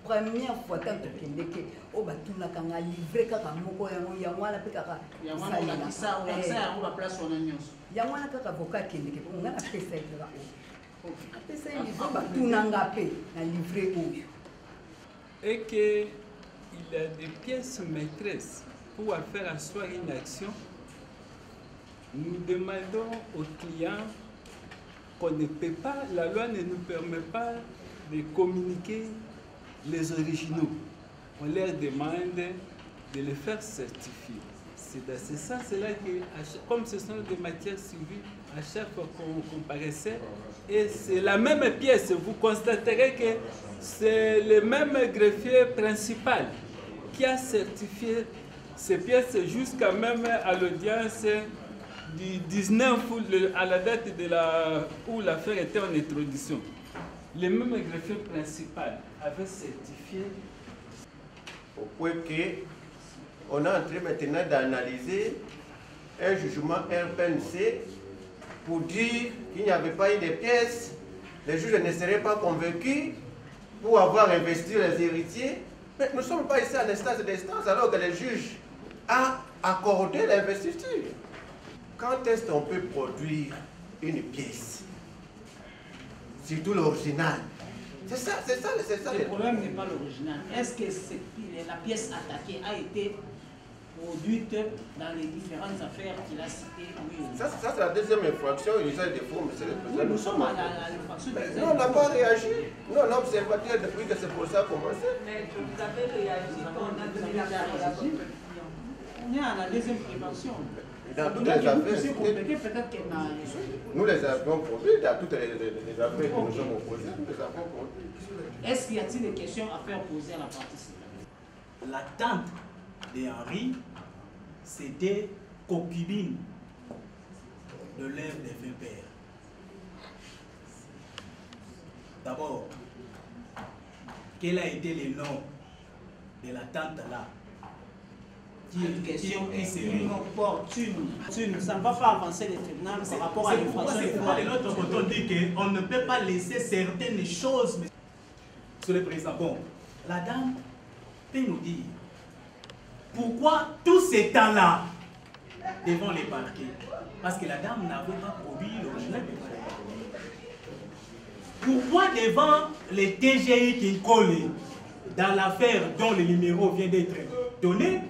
S4: première fois tant que kendeke o batuna kanga livre kaka moko yango wana pe kaka
S2: yango na kisa o yaksa yango ba place wana nyonso
S4: yango wana kaka avocat kendeke on ngana pesa eza o pesa livre batuna ngape na livre oyo.
S6: Et qu'il y a des pièces maîtresses pour faire asseoir une action, nous demandons aux clients qu'on ne peut pas, la loi ne nous permet pas de communiquer les originaux. On leur demande de les faire certifier. C'est dans ce sens-là que, comme ce sont des matières civiles, à chaque fois qu'on comparaissait, et c'est la même pièce, vous constaterez que c'est le même greffier principal qui a certifié ces pièces jusqu'à même à l'audience du 19 à la date où l'affaire était en introduction. Le même greffier principal avait certifié.
S5: Au point qu'on est en train maintenant d'analyser un jugement RPNC pour dire qu'il n'y avait pas eu de pièces, les juges ne seraient pas convaincus pour avoir investi les héritiers. Mais nous ne sommes pas ici à l'instance d'instance alors que le juge a accordé l'investiture. Quand est-ce qu'on peut produire une pièce? Surtout l'original. C'est ça.
S2: Le problème n'est pas l'original. Est-ce que la pièce attaquée a été produite dans les différentes affaires qu'il a citées? Oui.
S5: Ça c'est la deuxième infraction, usage des faux, monsieur le président.
S2: Oui, nous sommes à l'infraction de l'usage.
S5: Nous, on n'a pas réagi. Nous, on a observé depuis que ce procès a commencé.
S7: Mais vous avez réagi quand on a donné la parole.
S2: On est à la deuxième prévention.
S5: Dans toutes les affaires,
S2: peut-être qu'elle n'a...
S5: nous les avons produits, dans toutes les affaires que nous sommes opposés, nous les avons produits.
S2: Est-ce qu'il y a-t-il des questions à faire poser à la participante?
S1: La tante de Henri, c'était concubine de l'ère des 20 pères. D'abord, quel a été le nom de la tante là?
S2: Une question inopportune. Ça ne va pas avancer les tribunaux par rapport à l'infraction.
S1: C'est pourquoi de l'autre côté, on dit qu'on ne peut pas laisser certaines choses. Monsieur le Président, bon, la dame peut nous dire pourquoi tous ces temps-là devant les parquets? Parce que la dame n'avait pas produit l'original des parquets. Pourquoi devant les TGI qui collent dans l'affaire dont le numéro vient d'être donné,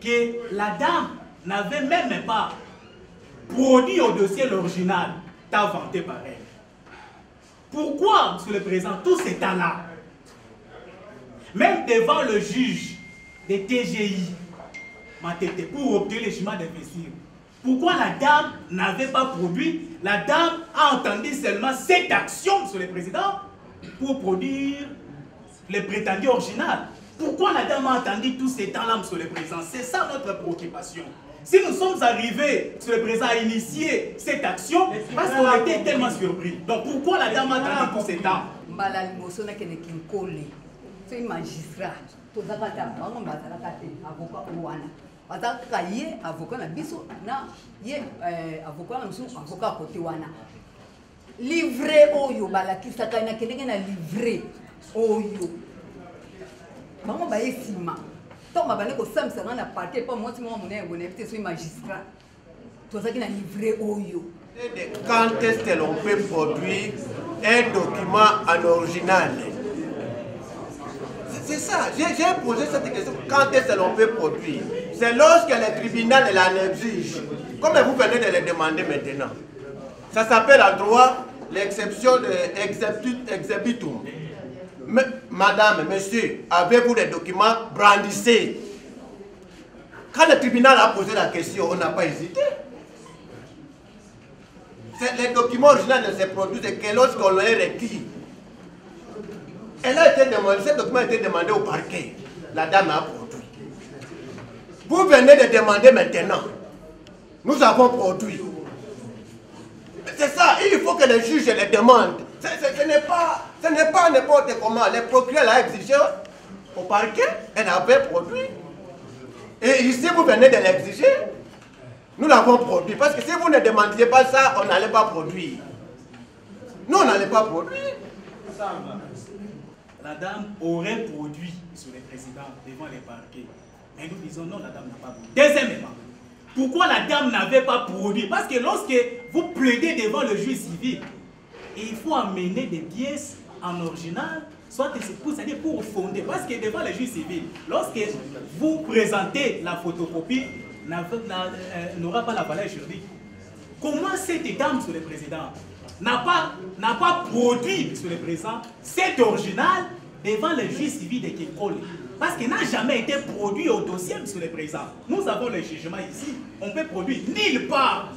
S1: que la dame n'avait même pas produit au dossier l'original inventé par elle? Pourquoi, Monsieur le Président, tous ces temps-là, même devant le juge des TGI, pour obtenir le chemin d'investir, pourquoi la dame n'avait pas produit? La dame a entendu seulement cette action, Monsieur le Président, pour produire le prétendu original. Pourquoi la dame a entendu tous ces temps-là, Monsieur le Président? C'est ça notre préoccupation. Si nous sommes arrivés, Monsieur le Président, à initier cette action, parce qu'on était tellement surpris. Donc pourquoi la dame a attendu tous ces temps?
S4: C'est un magistrat. Tout ça, c'est un avocat. Avocat na biso na ye avocat na musu avocat côté wana livré oyo balakisaka na kelenge na livré oyo bango ba esima to mabane ko samsa na parquet pas moi mo mona ngone peut être magistrat to ça qui na livré oyo.
S5: Quand est-ce que l'on peut produire un document en original? C'est ça, j'ai posé cette question. Quand est-ce que l'on peut produire? C'est lorsque le tribunal l'en exige. Comme vous venez de le demander maintenant. Ça s'appelle en droit l'exception de exhibitum. Madame, monsieur, avez-vous des documents? Brandissez. Quand le tribunal a posé la question, on n'a pas hésité. Les documents originaux ne se produisent que lorsqu'on les requis. Elle a été demandée, ce document a été demandé au parquet. La dame a produit. Vous venez de demander maintenant. Nous avons produit. C'est ça, il faut que le juge les demande. Ce n'est pas n'importe comment. Le procureur l'a exigé au parquet, elle avait produit. Et ici, vous venez de l'exiger. Nous l'avons produit. Parce que si vous ne demandiez pas ça, on n'allait pas produire. Nous, on n'allait pas produire.
S1: La dame aurait produit, Monsieur le Président, devant les parquets. Mais nous disons non, la dame n'a pas produit. Deuxièmement, pourquoi la dame n'avait pas produit? Parce que lorsque vous plaidez devant le juge civil, il faut amener des pièces en original, soit c'est-à-dire pour fonder. Parce que devant le juge civil, lorsque vous présentez la photocopie, n'aura pas la valeur juridique. Comment cette dame, Monsieur le Président, n'a pas produit, Monsieur le Président, cet original devant le juge civil de Kinkole? Parce qu'il n'a jamais été produit au dossier, Monsieur le Président. Nous avons le jugement ici. On peut produire nulle part.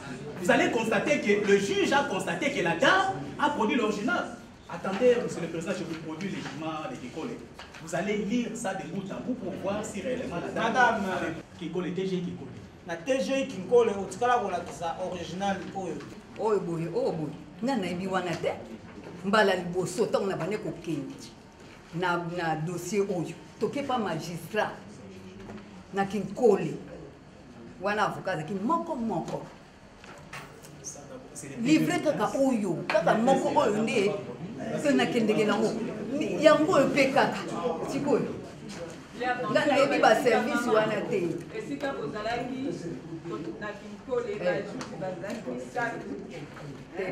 S1: Vous allez constater que le juge a constaté que la dame a produit l'original. Attendez, Monsieur le Président, je vous produis le jugement de Kinkole. Vous allez lire ça de bout en bout pour voir si réellement la dame...
S2: Madame
S1: Kinkole, TGI Kinkole.
S2: La TGI Kinkole, au tikala ko la kisa original oyo.
S4: Oyo boy. Nga nayebi wana te mbala liboso ntango na bane kokende na dossier oyo toke pa magistrat na Kinkole wana avocat azaki moko livre kaka oyo kaka moko oyo nde so nakendeke nango yango oyo mpe kaka sikoyo nga nayebi baservice wana te.
S7: Esika bozalaki na Kinkole bajuzi bazalaki misato.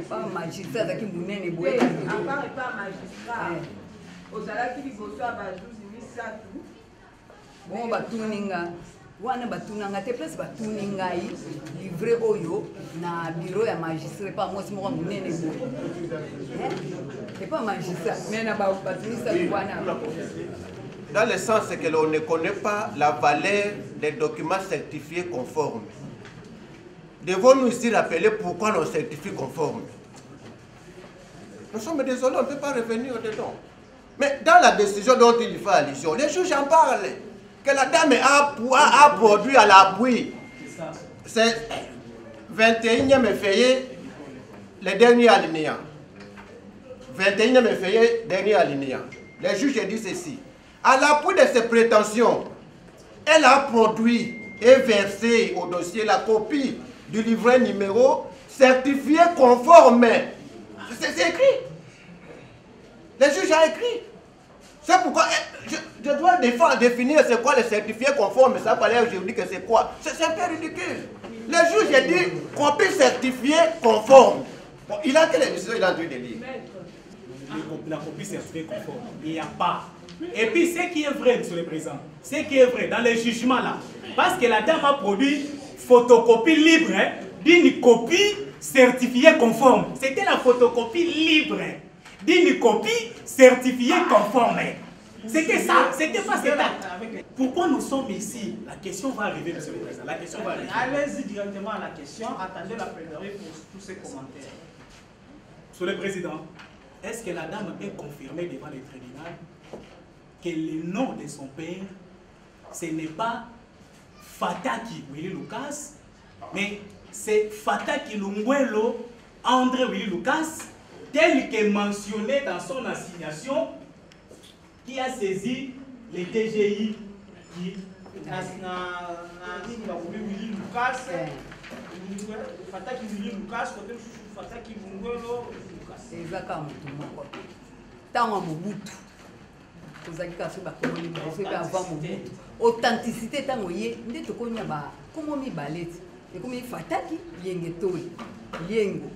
S4: Pas magistrat azalaki monene boye.
S7: Apart pas magistrat. Ozalaki liboso ya bajuzi misato.
S4: Bon batuninga wana batunanga te place batuni ngai livre oyo na bureau ya magistrat pas moi moko monene boye. C'est pas magistrat mais na batunisa wana.
S5: Dans le sens que l'on ne connaît pas la valeur des documents certifiés conformes. Devons-nous ici rappeler pourquoi l'on certifie conforme? Nous sommes désolés, on ne peut pas revenir dedans. Mais dans la décision dont il fait allusion, les juges en parlent. Que la dame a produit à l'appui. C'est 21e effet, le dernier alinéa. 21e effet, dernier alinéa. Le juge a dit ceci. À l'appui de ses prétentions, elle a produit et versé au dossier la copie du livret numéro certifié conforme. C'est écrit. Le juge a écrit. C'est pourquoi je dois définir c'est quoi le certifié conforme. Ça paraît aujourd'hui que c'est quoi. C'est un peu ridicule. Le juge a dit copie certifiée conforme. Bon, il a quelle émission il a dû lire?
S1: La copie certifiée conforme. Il n'y a pas. Et puis ce qui est vrai, monsieur le président, ce qui est vrai dans le jugement là, parce que la dame a produit photocopie libre d'une copie certifiée conforme. C'était la photocopie libre d'une copie certifiée conforme. C'était ça, c'était pas cet acte. Pourquoi nous sommes ici? La question va arriver, monsieur le président. La question va arriver.
S2: Allez-y directement à la question. Attendez la plaidoirie pour tous ces commentaires.
S1: Monsieur le président, est-ce que la dame peut confirmer devant le tribunal que le nom de son père, ce n'est pas Fataki Willy Lucas, mais c'est Fataki Lungwelo André Willy Lucas, tel que mentionné dans son assignation, qui a saisi les DGI qui
S2: Fataki Willy Lucas, côté Fataki Lungwelo Lucas.
S4: Exactement. Tant Mobutu. Authenticité tango ye nde tokonya ba komo mi baleti e komi fataki yenge toli yengo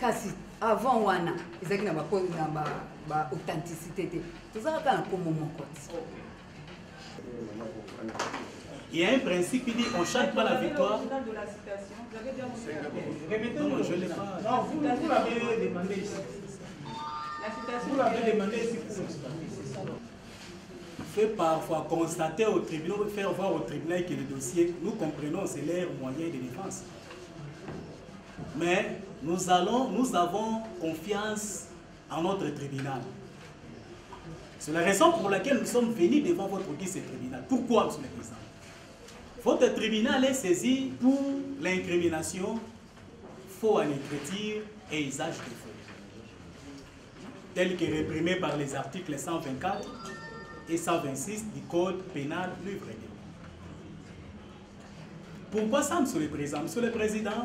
S4: kasi avant wana ezaki na ba authenticité te tozaka kana komo mokoti.
S1: Il y a un principe qui dit on chante pas la victoire.
S7: De la citation, vous avez déjà
S1: Non, je ne l'ai pas.
S2: Non, vous l'avez demandé ici.
S7: la citation.
S2: Vous l'avez demandé ici.
S1: Fait parfois constater au tribunal, faire voir au tribunal que le dossier, nous comprenons, c'est leur moyen de défense. Mais nous avons confiance en notre tribunal. C'est la raison pour laquelle nous sommes venus devant votre tribunal. Pourquoi, monsieur le président? Votre tribunal est saisi pour l'incrimination, faux en écriture et usage de faux, tel que réprimé par les articles 124 et 126 du Code pénal livre 2. Pourquoi ça, monsieur le président? Monsieur le président,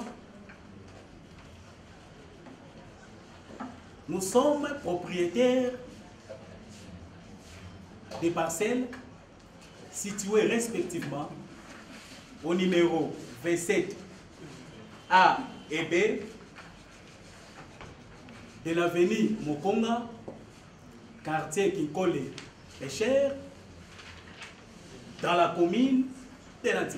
S1: nous sommes propriétaires des parcelles situées respectivement au numéro 27 A et B de l'avenue Mokonga, quartier Kinkole Péchère, dans la commune de Nanti.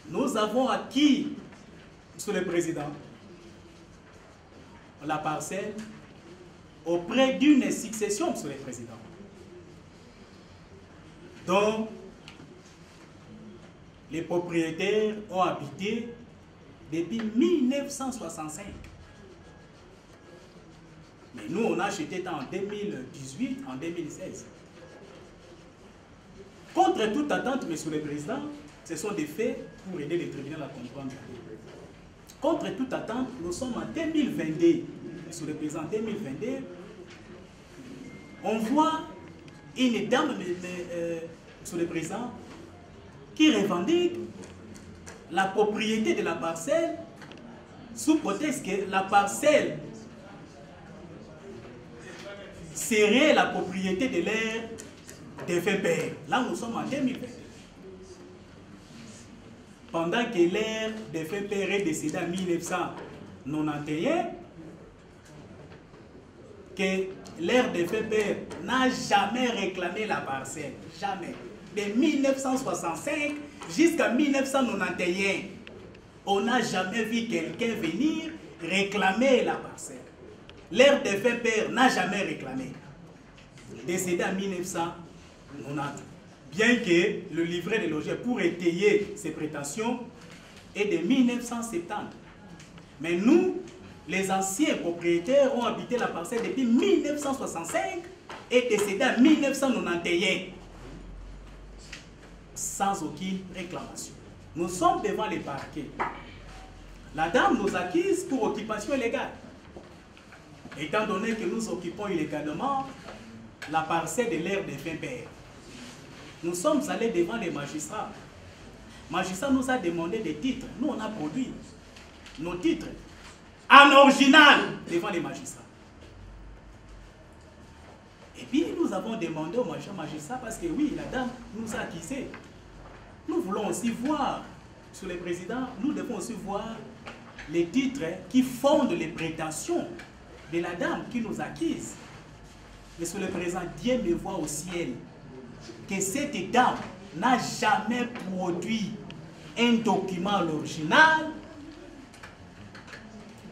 S1: Nous avons acquis, monsieur le président, la parcelle auprès d'une succession, monsieur le président, dont les propriétaires ont habité depuis 1965. Mais nous, on a acheté en 2018, en 2016. Contre toute attente, monsieur le président, ce sont des faits pour aider les tribunaux à comprendre. Contre toute attente, nous sommes en 2022. Monsieur le président, 2022, on voit une dame, monsieur le président, qui revendique la propriété de la parcelle sous prétexte que la parcelle serait la propriété de l'air défunt père. Là, nous sommes en 2020. Pendant que l'air défunt père est décédé en 1991, que l'air défunt père n'a jamais réclamé la parcelle. Jamais. De 1965 jusqu'à 1991, on n'a jamais vu quelqu'un venir réclamer la parcelle. L'air défunt père n'a jamais réclamé. Décédé en 1990. Bien que le livret de logis pour étayer ses prétentions est de 1970. Mais nous, les anciens propriétaires, ont habité la parcelle depuis 1965 et décédé en 1991. Sans aucune réclamation. Nous sommes devant les parquets. La dame nous acquise pour occupation illégale. Étant donné que nous occupons illégalement la parcelle de l'aire des fins pères, nous sommes allés devant les magistrats. Le magistrat nous a demandé des titres. Nous, on a produit nos titres en original devant les magistrats. Et puis, nous avons demandé au magistrat, parce que oui, la dame nous a acquisés. Nous voulons aussi voir, sur les présidents, nous devons aussi voir les titres qui fondent les prétentions de la dame qui nous acquise. Mais sur le président, Dieu me voit au ciel que cette dame n'a jamais produit un document à l'original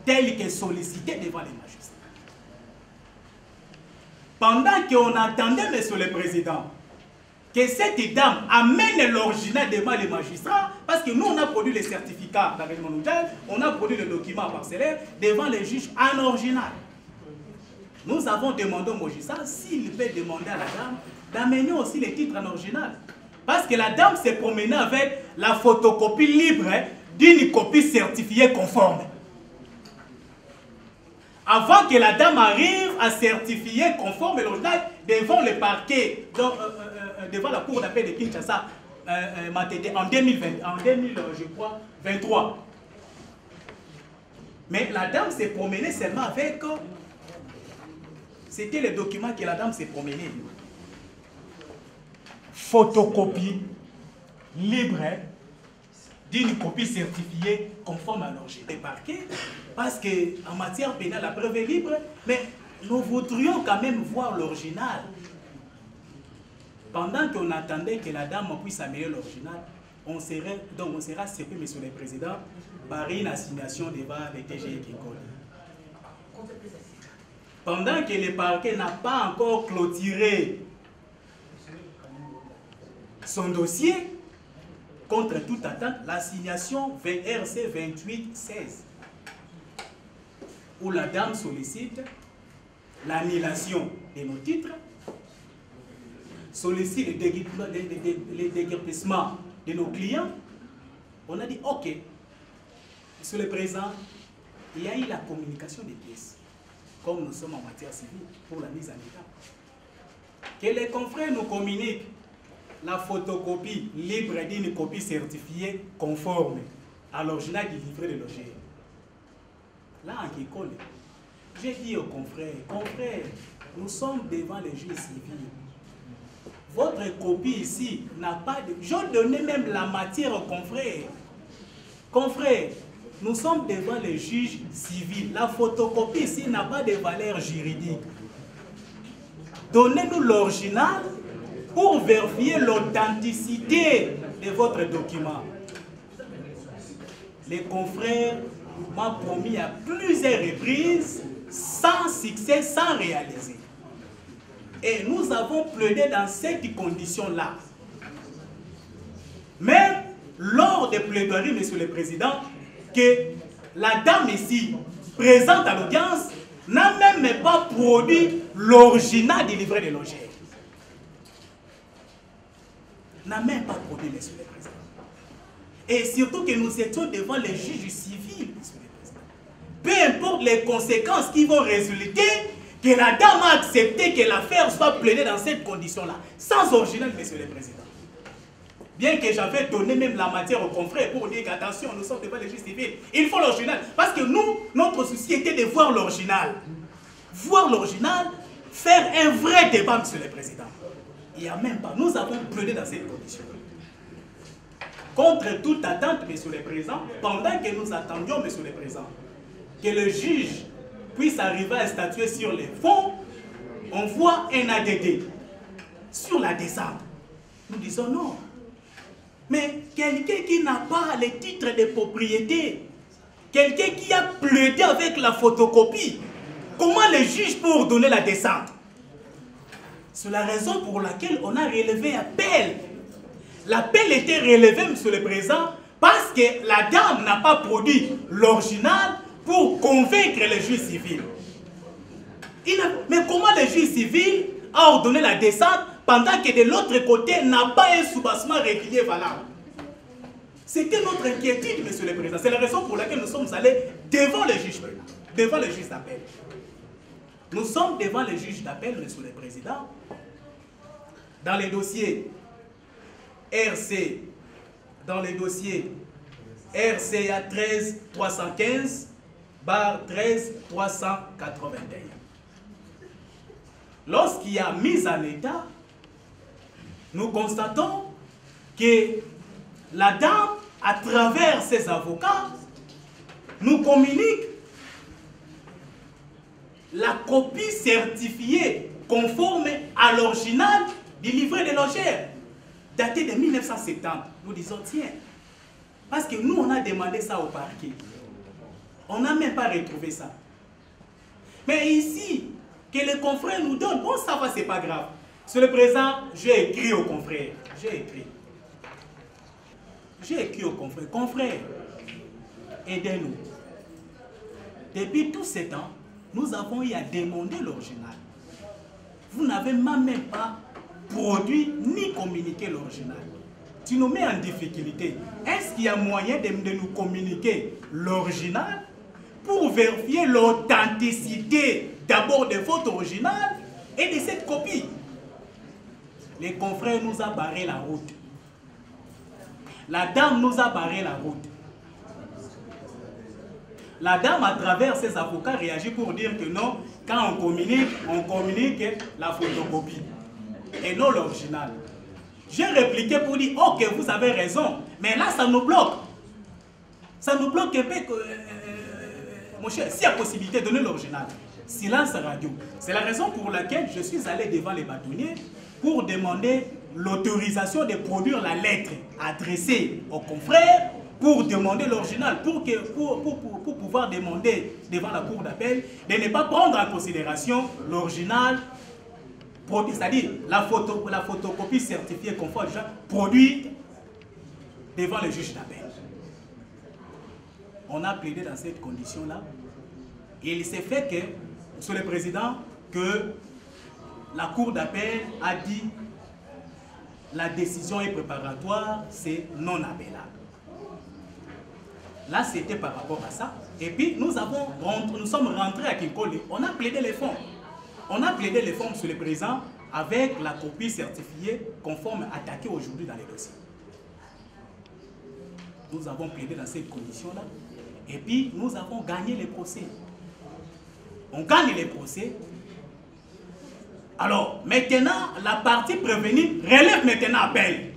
S1: tel que sollicité devant les magistrats. Pendant qu'on attendait, monsieur le président, que cette dame amène l'original devant les magistrats, parce que nous, on a produit les certificats d'agrément notaire, on a produit le document parcellaire devant les juges en original. Nous avons demandé au magistrat s'il peut demander à la dame d'amener aussi les titres en original. Parce que la dame s'est promenée avec la photocopie libre d'une copie certifiée conforme. Avant que la dame arrive à certifier conforme l'original devant le parquet, devant la cour d'appel de Kinshasa, en 2023. Mais la dame s'est promenée seulement avec... C'était le document que la dame s'est promenée. Photocopie libre d'une copie certifiée conforme à l'original des parquets, parce qu'en matière pénale, la preuve est libre, mais nous voudrions quand même voir l'original. Pendant qu'on attendait que la dame puisse améliorer l'original, on sera servi, monsieur le président, par une assignation devant les TGE Kinkole. Pendant que le parquet n'a pas encore clôturé son dossier, contre toute attente, l'assignation RC 2816, où la dame sollicite l'annulation de nos titres, sollicite les déguerpissements de nos clients, on a dit ok, monsieur le président, il y a eu la communication des pièces, comme nous sommes en matière civile, pour la mise en état. Que les confrères nous communiquent la photocopie libre d'une copie certifiée conforme à l'original du livret de logis. Là, en Kinkole, j'ai dit aux confrères, nous sommes devant les juges civils. Votre copie ici n'a pas de... Je donnais même la matière aux confrères. Confrères, nous sommes devant les juges civils. La photocopie ici n'a pas de valeur juridique. Donnez-nous l'original pour vérifier l'authenticité de votre document. Les confrères m'ont promis à plusieurs reprises, sans succès, sans réaliser. Et nous avons plaidé dans cette condition-là. Même lors des plaidoiries, monsieur le président, que la dame ici, présente à l'audience, n'a même pas produit l'original du livret de logis. N'a même pas produit, monsieur le président. Et surtout que nous étions devant les juges civils, monsieur le président. Peu importe les conséquences qui vont résulter, que la dame a accepté que l'affaire soit plaidée dans cette condition-là, sans original, monsieur le président. Bien que j'avais donné même la matière aux confrères pour dire qu'attention, nous sommes devant les juges civils, il faut l'original. Parce que nous, notre souci était de voir l'original. Voir l'original, faire un vrai débat, monsieur le président. Il n'y a même pas. Nous avons plaidé dans cette condition. Contre toute attente, monsieur le président, pendant que nous attendions, monsieur le président, que le juge puisse arriver à statuer sur les fonds, on voit un ADD sur la descente. Nous disons non. Mais quelqu'un qui n'a pas les titres de propriété, quelqu'un qui a plaidé avec la photocopie, comment le juge peut ordonner la descente? C'est la raison pour laquelle on a relevé appel. L'appel était relevé, monsieur le président, parce que la dame n'a pas produit l'original pour convaincre les juges civils. Mais comment le juge civil a ordonné la descente pendant que de l'autre côté n'a pas un soubassement régulier valable? C'était notre inquiétude, Monsieur le Président. C'est la raison pour laquelle nous sommes allés devant le juge pénal, devant le juge d'appel. Nous sommes devant le juge d'appel, Monsieur le Président, dans les dossiers RC, dans les dossiers RCA 13 315 bar 13 381. Lorsqu'il y a mise en état, nous constatons que la dame, à travers ses avocats, nous communique la copie certifiée conforme à l'original du livret de logère, daté de 1970. Nous disons, tiens, parce que nous, on a demandé ça au parquet. On n'a même pas retrouvé ça. Mais ici, que les confrères nous donnent, bon, ça va, c'est pas grave. Sur le présent, j'ai écrit aux confrères. J'ai écrit aux confrères. Confrères, aidez-nous. Depuis tout ce temps, nous avons eu à demander l'original. Vous n'avez même pas produit ni communiqué l'original. Tu nous mets en difficulté. Est-ce qu'il y a moyen de nous communiquer l'original pour vérifier l'authenticité d'abord de votre original et de cette copie? Les confrères nous ont barré la route. La dame nous a barré la route. La dame, à travers ses avocats, réagit pour dire que non, quand on communique la photocopie et non l'original. J'ai répliqué pour dire, ok, vous avez raison, mais là, ça nous bloque. Ça nous bloque un peu, mon cher, s'il y a possibilité de donner l'original. Silence radio. C'est la raison pour laquelle je suis allé devant les bâtonniers pour demander l'autorisation de produire la lettre adressée aux confrères pour demander l'original, pour pouvoir demander devant la cour d'appel de ne pas prendre en considération l'original, c'est-à-dire la photocopie certifiée conforme produite devant le juge d'appel. On a plaidé dans cette condition-là. Il s'est fait que, Monsieur le Président, que la cour d'appel a dit la décision est préparatoire, c'est non appellable. Là, c'était par rapport à ça. Et puis, nous sommes rentrés à Kinkole. On a plaidé les fonds. On a plaidé les fonds, Monsieur le Président, avec la copie certifiée conforme attaquée aujourd'hui dans les dossiers. Nous avons plaidé dans cette condition-là. Et puis, nous avons gagné les procès. On gagne les procès. Alors, maintenant, la partie prévenue relève maintenant appel.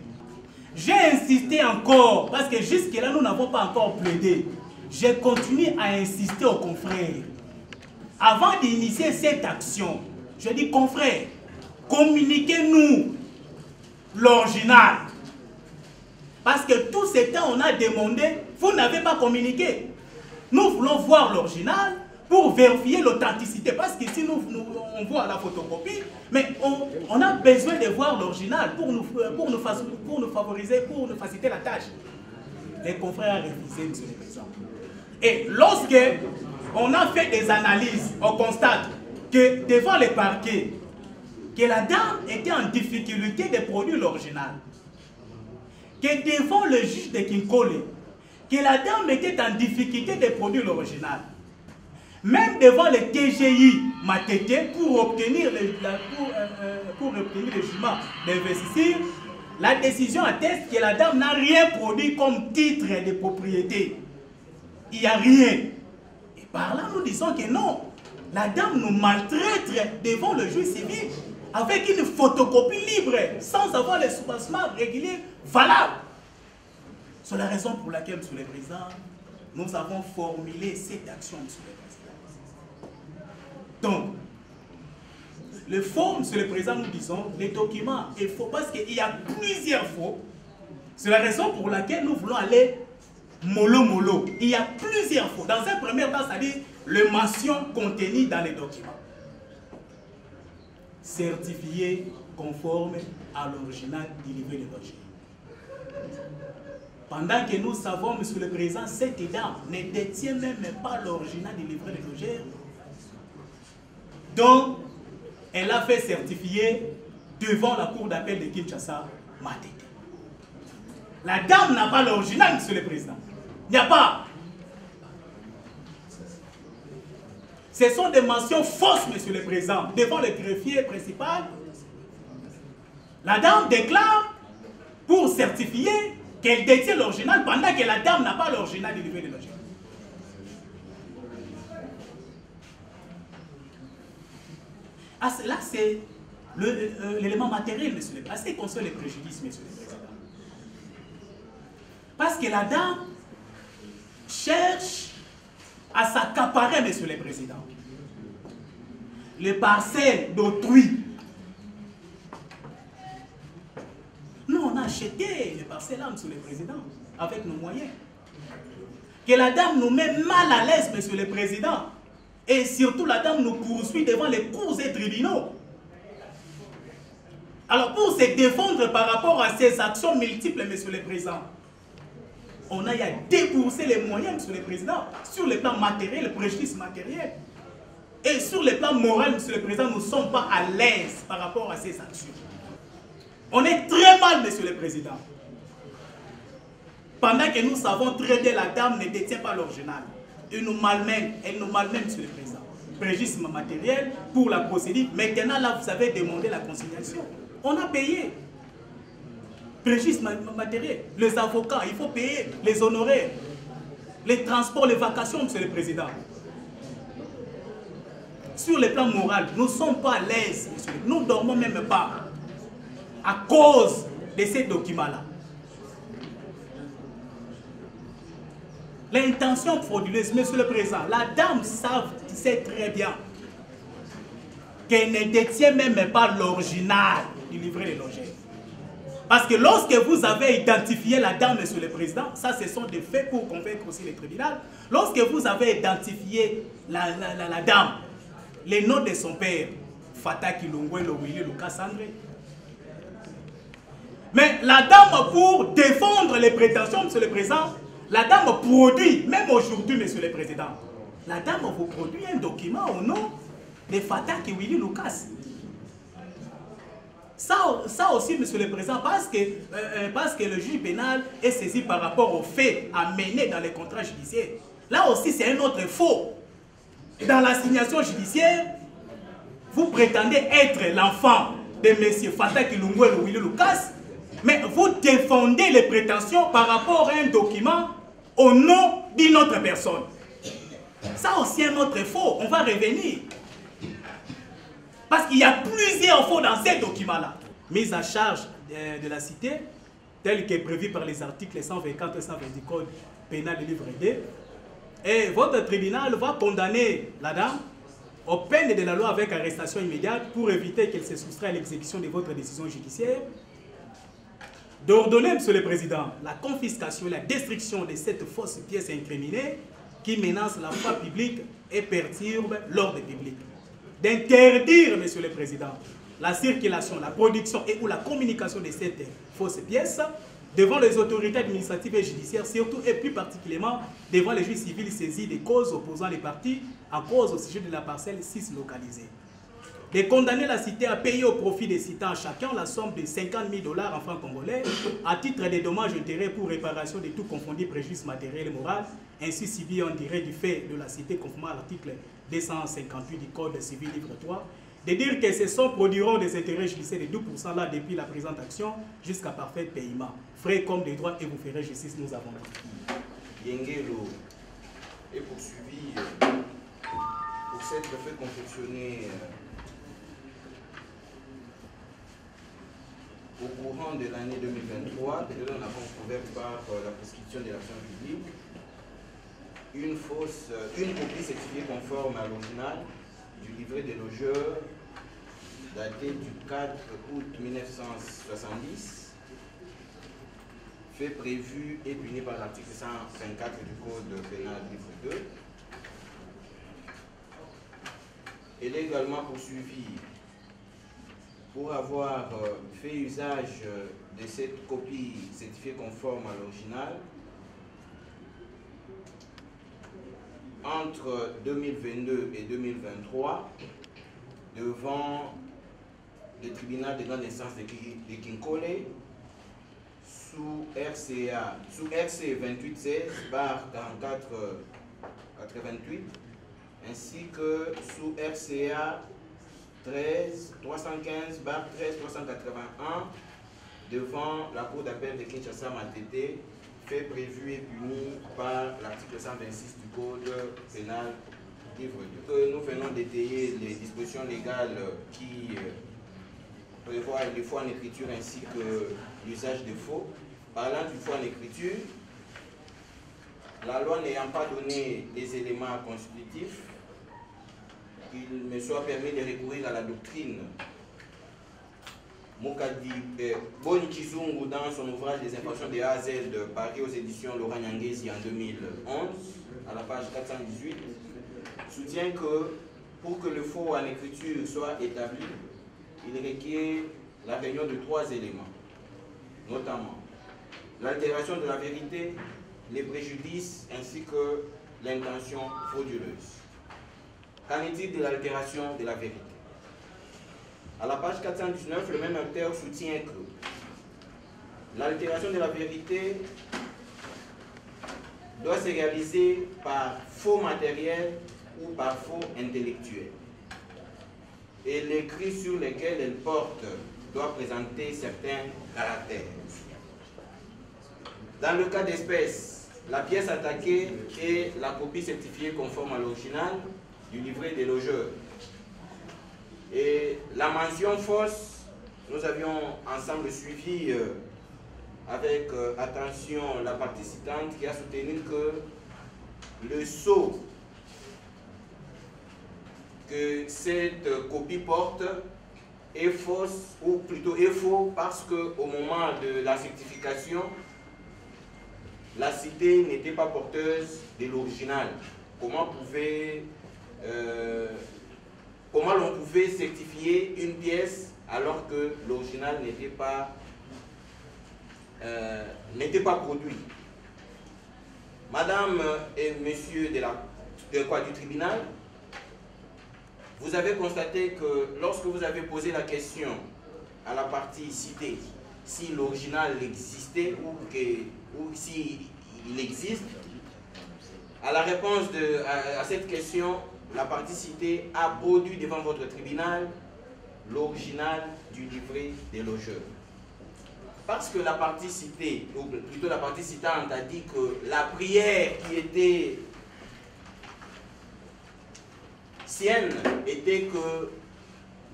S1: J'ai insisté encore, parce que jusque-là, nous n'avons pas encore plaidé. J'ai continué à insister aux confrères. Avant d'initier cette action, je dis, confrères, communiquez-nous l'original. Parce que tout ce temps, on a demandé, vous n'avez pas communiqué. Nous voulons voir l'original pour vérifier l'authenticité. Parce qu'ici, on voit la photocopie, mais on a besoin de voir l'original pour nous favoriser, pour nous faciliter la tâche. Les confrères ont refusé, Monsieur le Président. Et lorsque on a fait des analyses, on constate que devant les parquets, que la dame était en difficulté de produire l'original. Que devant le juge de Kinkole, que la dame était en difficulté de produire l'original. Même devant le TGI Matete, pour obtenir le jugement d'investiture, la décision atteste que la dame n'a rien produit comme titre de propriété. Il n'y a rien. Et par là, nous disons que non. La dame nous maltraite devant le juge civil avec une photocopie libre, sans avoir les soubassements réguliers valables. C'est la raison pour laquelle, Monsieur le Président, nous avons formulé cette action, Monsieur le Président. Donc, le faux, Monsieur le Président, nous disons, les documents est faux parce qu'il y a plusieurs faux. C'est la raison pour laquelle nous voulons aller mollo. Il y a plusieurs faux. Dans un premier temps, c'est-à-dire les mentions contenues dans les documents. Certifié conforme à l'original du livret de logement. Pendant que nous savons, Monsieur le Président, cette dame ne détient même pas l'original du livret de logement. Donc, elle a fait certifier devant la cour d'appel de Kinshasa, Matete. La dame n'a pas l'original, monsieur le président. Il n'y a pas. Ce sont des mentions fausses, monsieur le président, devant le greffier principal. La dame déclare pour certifier qu'elle détient l'original pendant que la dame n'a pas l'original du livret de logement. Ah, là, c'est l'élément matériel, monsieur le président. Assez concerne les préjudices, monsieur le président. Parce que la dame cherche à s'accaparer, monsieur le président, les parcelles d'autrui. Nous, on a acheté les parcelles là, monsieur le président, avec nos moyens. Que la dame nous met mal à l'aise, monsieur le président. Et surtout, la dame nous poursuit devant les cours et tribunaux. Alors, pour se défendre par rapport à ces actions multiples, monsieur le président, on a à débourser les moyens, monsieur le président, sur le plan matériel, le préjudice matériel. Et sur le plan moral, monsieur le président, nous ne sommes pas à l'aise par rapport à ces actions. On est très mal, monsieur le président. Pendant que nous savons très bien la dame ne détient pas l'original. Elle nous malmène, monsieur le président. Préjudice matériel pour la procédure. Maintenant, là, vous avez demandé la conciliation. On a payé. Préjudice matériel. Les avocats, il faut payer les honoraires. Les transports, les vacations, monsieur le président. Sur le plan moral, nous ne sommes pas à l'aise, monsieur. Nous ne dormons même pas à cause de ces documents-là. L'intention frauduleuse, monsieur le président, la dame sait très bien qu'elle ne détient même pas l'original du livret de logement. Parce que lorsque vous avez identifié la dame, monsieur le président, ça ce sont des faits pour convaincre aussi les tribunaux. Lorsque vous avez identifié la dame, les noms de son père, Fata Kilongwe, Lowili, Lucas André. Mais la dame, pour défendre les prétentions, monsieur le président, la dame produit, même aujourd'hui, monsieur le président, la dame vous produit un document au nom de Fata Kilongwe, Lucas. Ça aussi, monsieur le président, parce que le juge pénal est saisi par rapport aux faits à mener dans les contrats judiciaires. Là aussi, c'est un autre faux. Dans l'assignation judiciaire, vous prétendez être l'enfant de M. Fata Kilongwe Lucas, mais vous défendez les prétentions par rapport à un document au nom d'une autre personne. Ça aussi, un autre faux. On va revenir. Parce qu'il y a plusieurs faux dans ces documents-là. Mise à charge de la cité, tel qu'est prévu par les articles 124 et 120 du Code pénal du livre 2. Et votre tribunal va condamner la dame aux peines de la loi avec arrestation immédiate pour éviter qu'elle se soustraie à l'exécution de votre décision judiciaire. D'ordonner, monsieur le président, la confiscation et la destruction de cette fausse pièce incriminée qui menace la foi publique et perturbe l'ordre public. D'interdire, monsieur le président, la circulation, la production et ou la communication de cette fausse pièce devant les autorités administratives et judiciaires, surtout et plus particulièrement devant les juges civils saisis des causes opposant les parties en cause au sujet de la parcelle 6 localisée. De condamner la cité à payer au profit des citants chacun la somme de 50 000 $ en francs congolais à titre de dommages intérêts pour réparation de tout confondu préjudice matériel et moral, ainsi subi en direct du fait de la cité conformément à l'article 258 du Code civil livre 3, de dire que ces sommes produiront des intérêts judiciaires de 12% là depuis la présente action jusqu'à parfait paiement. Frais comme des droits et vous ferez justice, nous avons dit.
S5: Yengelo est poursuivi pour s'être fait confectionner au courant de l'année 2023, que nous avons couvert par la prescription de l'action publique, une copie certifiée conforme à l'original du livret des logeurs daté du 4 août 1970, fait prévu et puni par l'article 154 du Code pénal livre 2. Elle est également poursuivie pour avoir fait usage de cette copie certifiée conforme à l'original entre 2022 et 2023 devant le tribunal de grande instance de Kinkole sous
S8: RCA, sous RC 2816/4488, ainsi que sous RCA 315/13381 devant la Cour d'appel de Kinshasa-Matete, fait prévu et puni par l'article 126 du Code pénal livre 2. Nous venons d'étayer les dispositions légales qui prévoient les faux en écriture ainsi que l'usage de faux. Parlant du faux en écriture, la loi n'ayant pas donné des éléments constitutifs, il me soit permis de recourir à la doctrine. Mokadi Boni Kizungu, dans son ouvrage des infractions de A à Z, paru aux éditions Laurent Nyangezi en 2011, à la page 418, soutient que pour que le faux en écriture soit établi, il requiert la réunion de 3 éléments, notamment l'altération de la vérité, les préjudices ainsi que l'intention frauduleuse. Qu'en est-il de l'altération de la vérité? À la page 419, le même auteur soutient que l'altération de la vérité doit se réaliser par faux matériel ou par faux intellectuel. Et l'écrit sur lequel elle porte doit présenter certains caractères. Dans le cas d'espèce, la pièce attaquée est la copie certifiée conforme à l'original du livret des logeurs. Et la mention fausse, nous avions ensemble suivi avec attention la partie citante qui a soutenu que le sceau que cette copie porte est fausse, ou plutôt est faux, parce qu'au moment de la certification, la cité n'était pas porteuse de l'original. Comment l'on pouvait certifier une pièce alors que l'original n'était pas produit? Madame et monsieur du tribunal, vous avez constaté que lorsque vous avez posé la question à la partie citée, si l'original existait ou s'il existe, à la réponse à cette question, la partie citée a produit devant votre tribunal l'original du livret des logeurs. Parce que la partie citée, ou plutôt la partie citante, a dit que la prière qui était sienne était que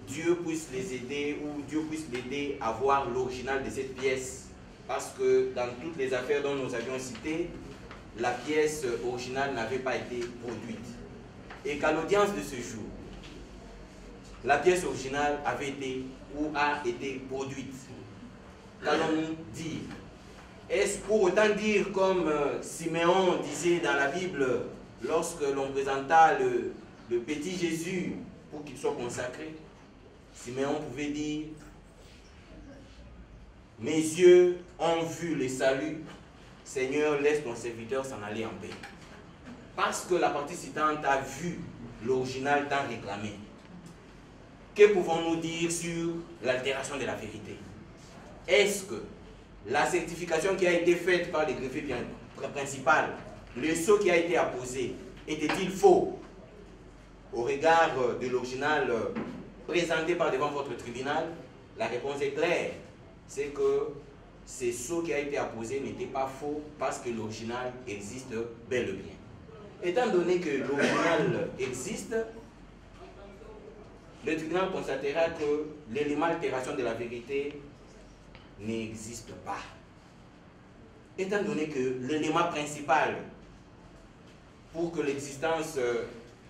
S8: Dieu puisse les aider ou Dieu puisse l'aider à voir l'original de cette pièce. Parce que dans toutes les affaires dont nous avions cité, la pièce originale n'avait pas été produite. Et qu'à l'audience de ce jour, la pièce originale avait été ou a été produite. Qu'allons-nous dire? Est-ce pour autant dire comme Siméon disait dans la Bible, lorsque l'on présenta le petit Jésus pour qu'il soit consacré, Siméon pouvait dire: mes yeux ont vu le salut, Seigneur, laisse ton serviteur s'en aller en paix. Parce que la partie citante a vu l'original tant réclamé. Que pouvons-nous dire sur l'altération de la vérité? Est-ce que la certification qui a été faite par le greffier principal, le sceau qui a été apposé, était-il faux au regard de l'original présenté par devant votre tribunal? La réponse est claire, c'est que ce sceau qui a été apposé n'était pas faux parce que l'original existe bel et bien. Étant donné que l'original existe, le tribunal constatera que l'élément altération de la vérité n'existe pas. Étant donné que l'élément principal pour que l'existence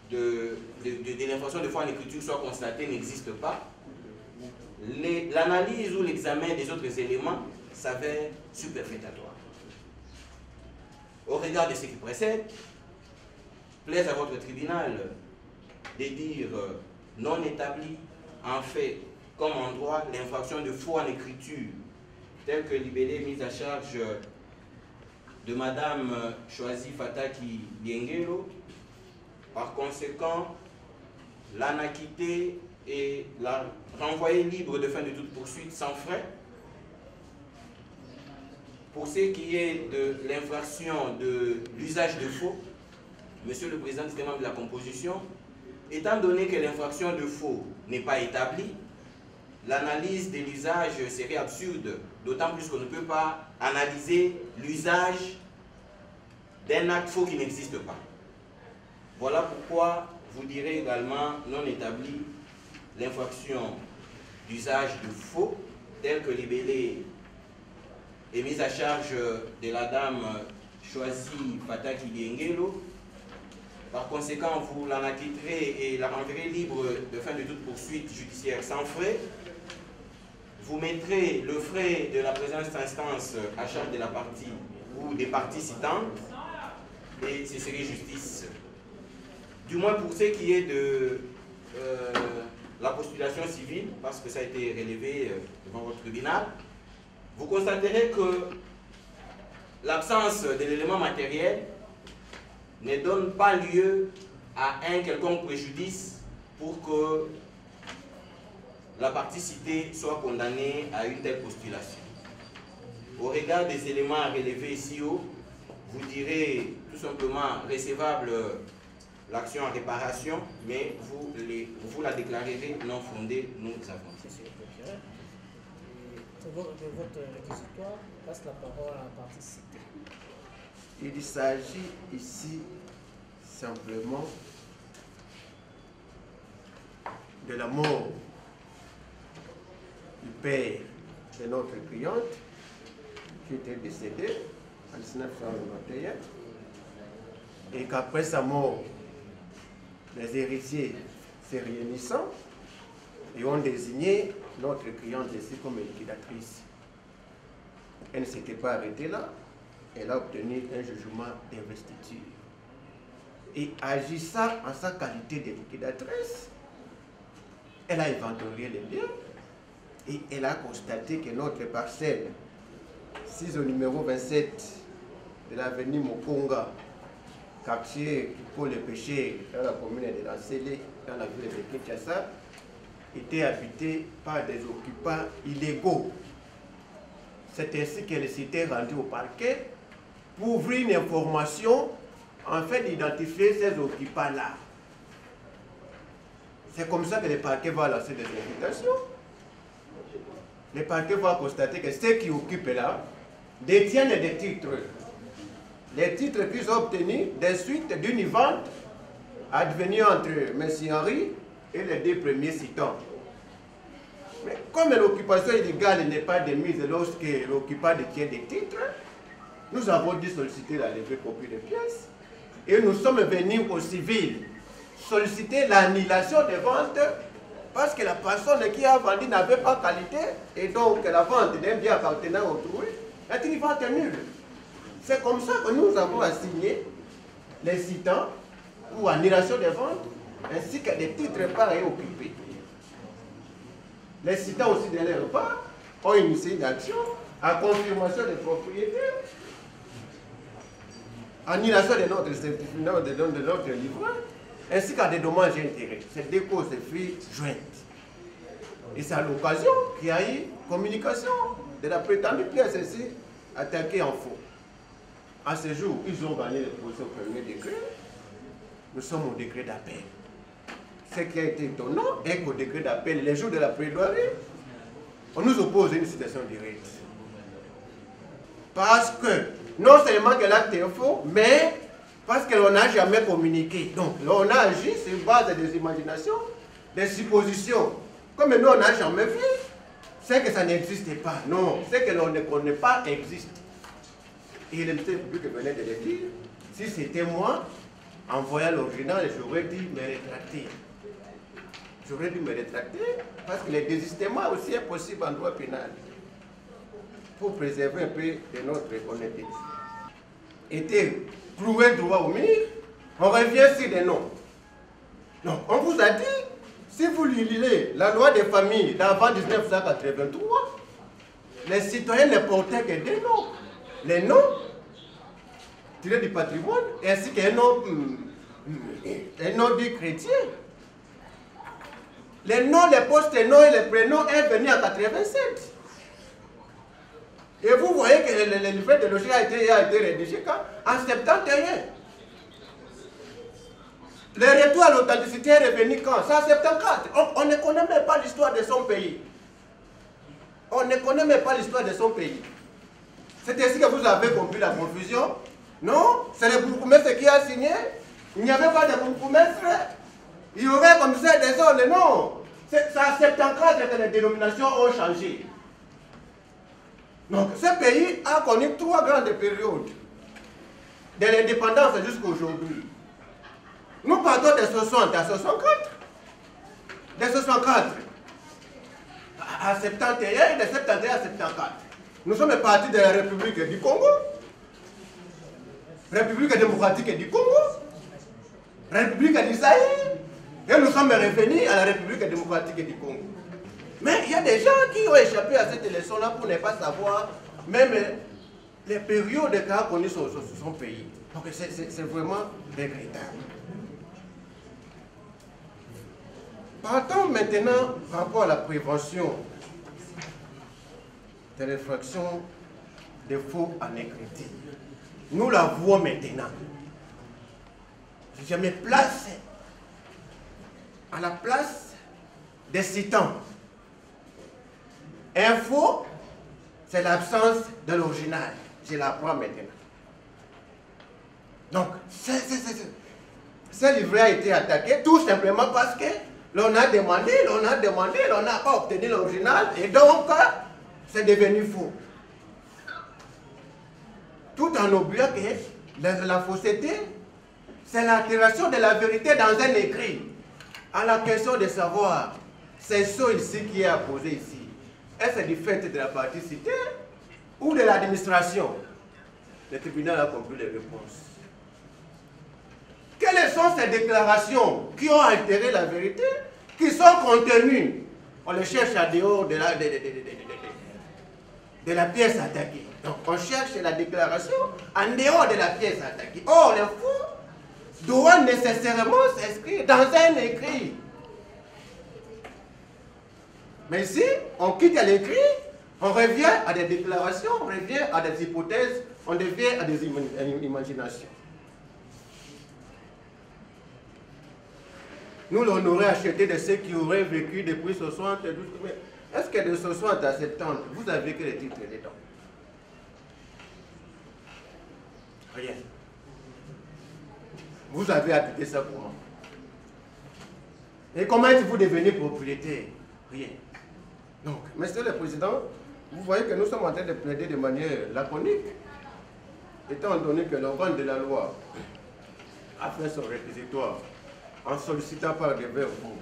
S8: de l'infraction de foi en écriture soit constatée n'existe pas, l'analyse ou l'examen des autres éléments s'avère superfétatoire. Au regard de ce qui précède, plaise à votre tribunal de dire non établi en fait comme en droit l'infraction de foi en écriture telle que libellée mise à charge de Madame Choisi Fataki Biengelo. Par conséquent, l'en acquitter et la renvoyer libre de fin de toute poursuite sans frais. pour ce qui est de l'infraction de l'usage de faux, Monsieur le Président des membres de la composition, étant donné que l'infraction de faux n'est pas établie, l'analyse de l'usage serait absurde, d'autant plus qu'on ne peut pas analyser l'usage d'un acte faux qui n'existe pas. Voilà pourquoi vous direz également non établi l'infraction d'usage de faux, tel que libellé est mise à charge de la dame choisie Fataki Diengelo. Par conséquent, vous l'en acquitterez et la renverrez libre de fin de toute poursuite judiciaire sans frais. Vous mettrez le frais de la présence d'instance à charge de la partie ou des parties citantes et ce serait justice. Du moins pour ce qui est de la postulation civile, parce que ça a été relevé devant votre tribunal, vous constaterez que l'absence de l'élément matériel ne donne pas lieu à un quelconque préjudice pour que la partie citée soit condamnée à une telle postulation. Au regard des éléments à relever ici haut, vous direz tout simplement recevable l'action en réparation, mais vous la déclarerez non fondée, nous avons.
S2: De votre réquisitoire, passe la parole à la partie citée.
S5: Il s'agit ici simplement de la mort du père de notre cliente qui était décédé en 1991 et qu'après sa mort, les héritiers se réunissant et ont désigné notre cliente ici comme liquidatrice. Elle ne s'était pas arrêtée là, elle a obtenu un jugement d'investiture. Et agissant en sa qualité de liquidatrice, elle a inventorié les biens et elle a constaté que notre parcelle, 6 au numéro 27 de l'avenue Mokonga, quartier pour les péchés dans la commune de Lancélé, dans la ville de Kinshasa, était habitée par des occupants illégaux. C'est ainsi qu'elle s'était rendue au parquet pour ouvrir une information afin d'identifier ces occupants-là. C'est comme ça que le parquet va lancer des invitations. Le parquet va constater que ceux qui occupent là détiennent des titres. Les titres qu'ils ont obtenus des suites d'une vente advenue entre M. Henry et les deux premiers citants. Mais comme l'occupation illégale n'est pas démise lorsque l'occupant détient des titres, nous avons dû solliciter la levée copie de pièces et nous sommes venus au civil solliciter l'annulation des ventes parce que la personne qui a vendu n'avait pas qualité et donc la vente d'un bien appartenant au autrui est une vente nulle. C'est comme ça que nous avons assigné les citants pour annulation des ventes ainsi que des titres pareils occupés. Les citants aussi de leur part ont initié une action à confirmation des propriétaires, annulation de notre certificat de notre livret, ainsi qu'à des dommages et intérêts. Ces deux causes furent jointes. Et c'est à l'occasion qu'il y a eu communication de la prétendue pièce ici attaquée en faux. À ce jour, ils ont gagné le procès au premier degré. Nous sommes au degré d'appel. Ce qui a été étonnant est qu'au degré d'appel, les jours de la plaidoirie, on nous oppose une citation directe. Parce que, non seulement que l'acte est faux, mais parce qu'on n'a jamais communiqué. Donc, là, on a agi sur base des imaginations, des suppositions. Comme nous, on n'a jamais vu, c'est que ça n'existe pas. Non, c'est que l'on ne connaît pas existe. Et le ministère public venait de le dire. Si c'était moi, en voyant l'original, j'aurais dû me rétracter. J'aurais dû me rétracter parce que le désistement aussi est possible en droit pénal. Pour préserver un peu de notre honnêteté. Était cloué droit au mur, on revient sur des noms. Donc, on vous a dit, si vous lisez la loi des familles d'avant 1983, les citoyens ne portaient que des noms. Les noms tirés du patrimoine, ainsi qu'un nom dit chrétien. Les noms, les post-noms et les prénoms est venu en 87. Et vous voyez que le livret de logis a été rédigé quand? En 71. Le retour à l'authenticité est revenu quand? C'est en 74. On ne connaît même pas l'histoire de son pays. On ne connaît même pas l'histoire de son pays. C'est ainsi que vous avez compris la confusion. Non, c'est le bourgmestre qui a signé. Il n'y avait pas de bourgmestre. Il y aurait comme ça des zones. Non, c'est en 74 que les dénominations ont changé. Donc, ce pays a connu 3 grandes périodes. De l'indépendance jusqu'à aujourd'hui. Nous partons de 60 à 64. De 64 à 71 et de 71 à 74. Nous sommes partis de la République du Congo. République démocratique du Congo. République du Zaïre. Et nous sommes revenus à la République démocratique du Congo. Mais il y a des gens qui ont échappé à cette élection-là pour ne pas savoir même les périodes qu'a connues son pays. Donc c'est vraiment regrettable. Partons maintenant par rapport à la prévention des réfractions de faux en écriture. Nous la voyons maintenant. Je me place à la place des citants. Un faux, c'est l'absence de l'original. Je l'apprends maintenant. Donc, ce livret a été attaqué tout simplement parce que l'on a demandé, l'on n'a pas obtenu l'original et donc c'est devenu faux. Tout en oubliant que la fausseté, c'est l'altération de la vérité dans un écrit. À la question de savoir, c'est ce ici qui est apposé ici. Est-ce du fait de la partie citée ou de l'administration? Le tribunal a compris les réponses. Quelles sont ces déclarations qui ont altéré la vérité, qui sont contenues? On les cherche à dehors de la pièce attaquée. Donc on cherche la déclaration en dehors de la pièce attaquée. Or, le faux doit nécessairement s'inscrire dans un écrit. Mais ici, on quitte l'écrit, on revient à des déclarations, on revient à des hypothèses, on revient à des imaginations. Nous, on aurait acheté de ceux qui auraient vécu depuis 60, est-ce que de 60 à 70, vous avez que les titres dedans? Rien. Vous avez appliqué ça comment? Et comment êtes-vous devenu propriétaire? Rien. Donc, Monsieur le Président, vous voyez que nous sommes en train de plaider de manière laconique, étant donné que l'organe de la loi a fait son réquisitoire en sollicitant par devers vous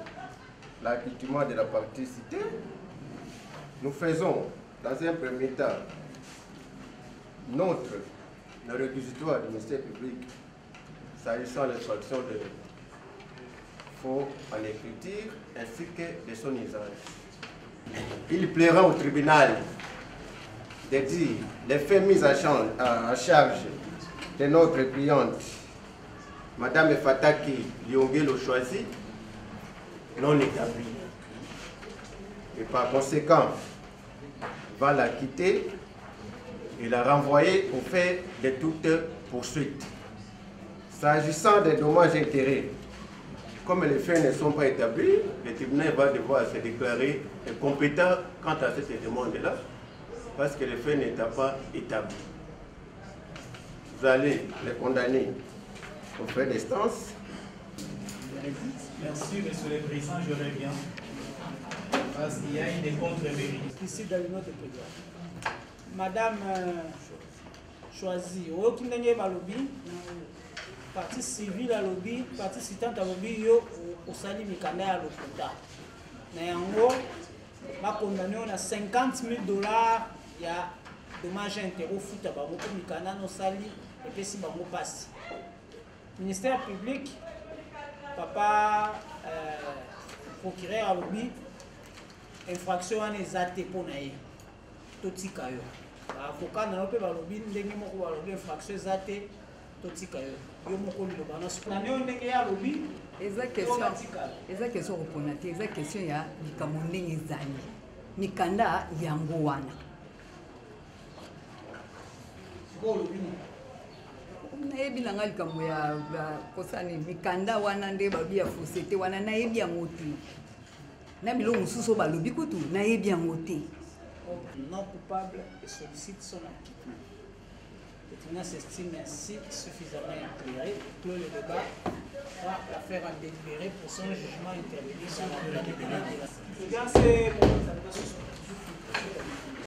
S5: l'acquittement de la partie citée. Nous faisons, dans un premier temps, le réquisitoire du ministère public s'agissant de l'infraction de faux en écriture ainsi que de son usage. Il plaira au tribunal de dire les faits mis en charge de notre cliente, Madame Fataki Liongelo Choisi, non établis. Et par conséquent, va la quitter et la renvoyer au fait de toute poursuite. S'agissant des dommages intérêts, comme les faits ne sont pas établis, le tribunal va devoir se déclarer compétent quant à cette demande-là, parce que les faits n'étaient pas établis. Vous allez les condamner au fait d'instance.
S1: Merci, Monsieur le Président, je reviens. Parce qu'il y a une contre-vérité.
S2: Ici, dans une autre période. Madame Choisi, au Kindenge Balobi, partie civile à lobby, partie citante à lobby, au Sali Mikanda à l'Okota. Mais en gros, ma condamné on a $50 000, il y a dommage intérêt au foot à Bamoko Mikanda, no Sali, et puis si Bamoko passe. Ministère public, papa procureur à lobby, infraction en exaté pour naïe. Totika yo. Avocat na pe balobi ndenge moko balobi infraction exaté totika yo. Yo moko lo bana spana yo ndenge ya lobby.
S4: Eza question repona te, eza question ya likambo ndenge ezali. Mikanda yango wana. nayebi nanga likambo ya kosani mikanda wana nde babi ya fosete wana nayebi yango te na biloko mosusu balobi kutu nayebi yango te.
S2: Non coupable et sollicite son acquittement. Le tribunal s'estime ainsi suffisamment éclairé pour clore le débat, l'affaire en délibéré pour son jugement intervenu sur la délibéré de la.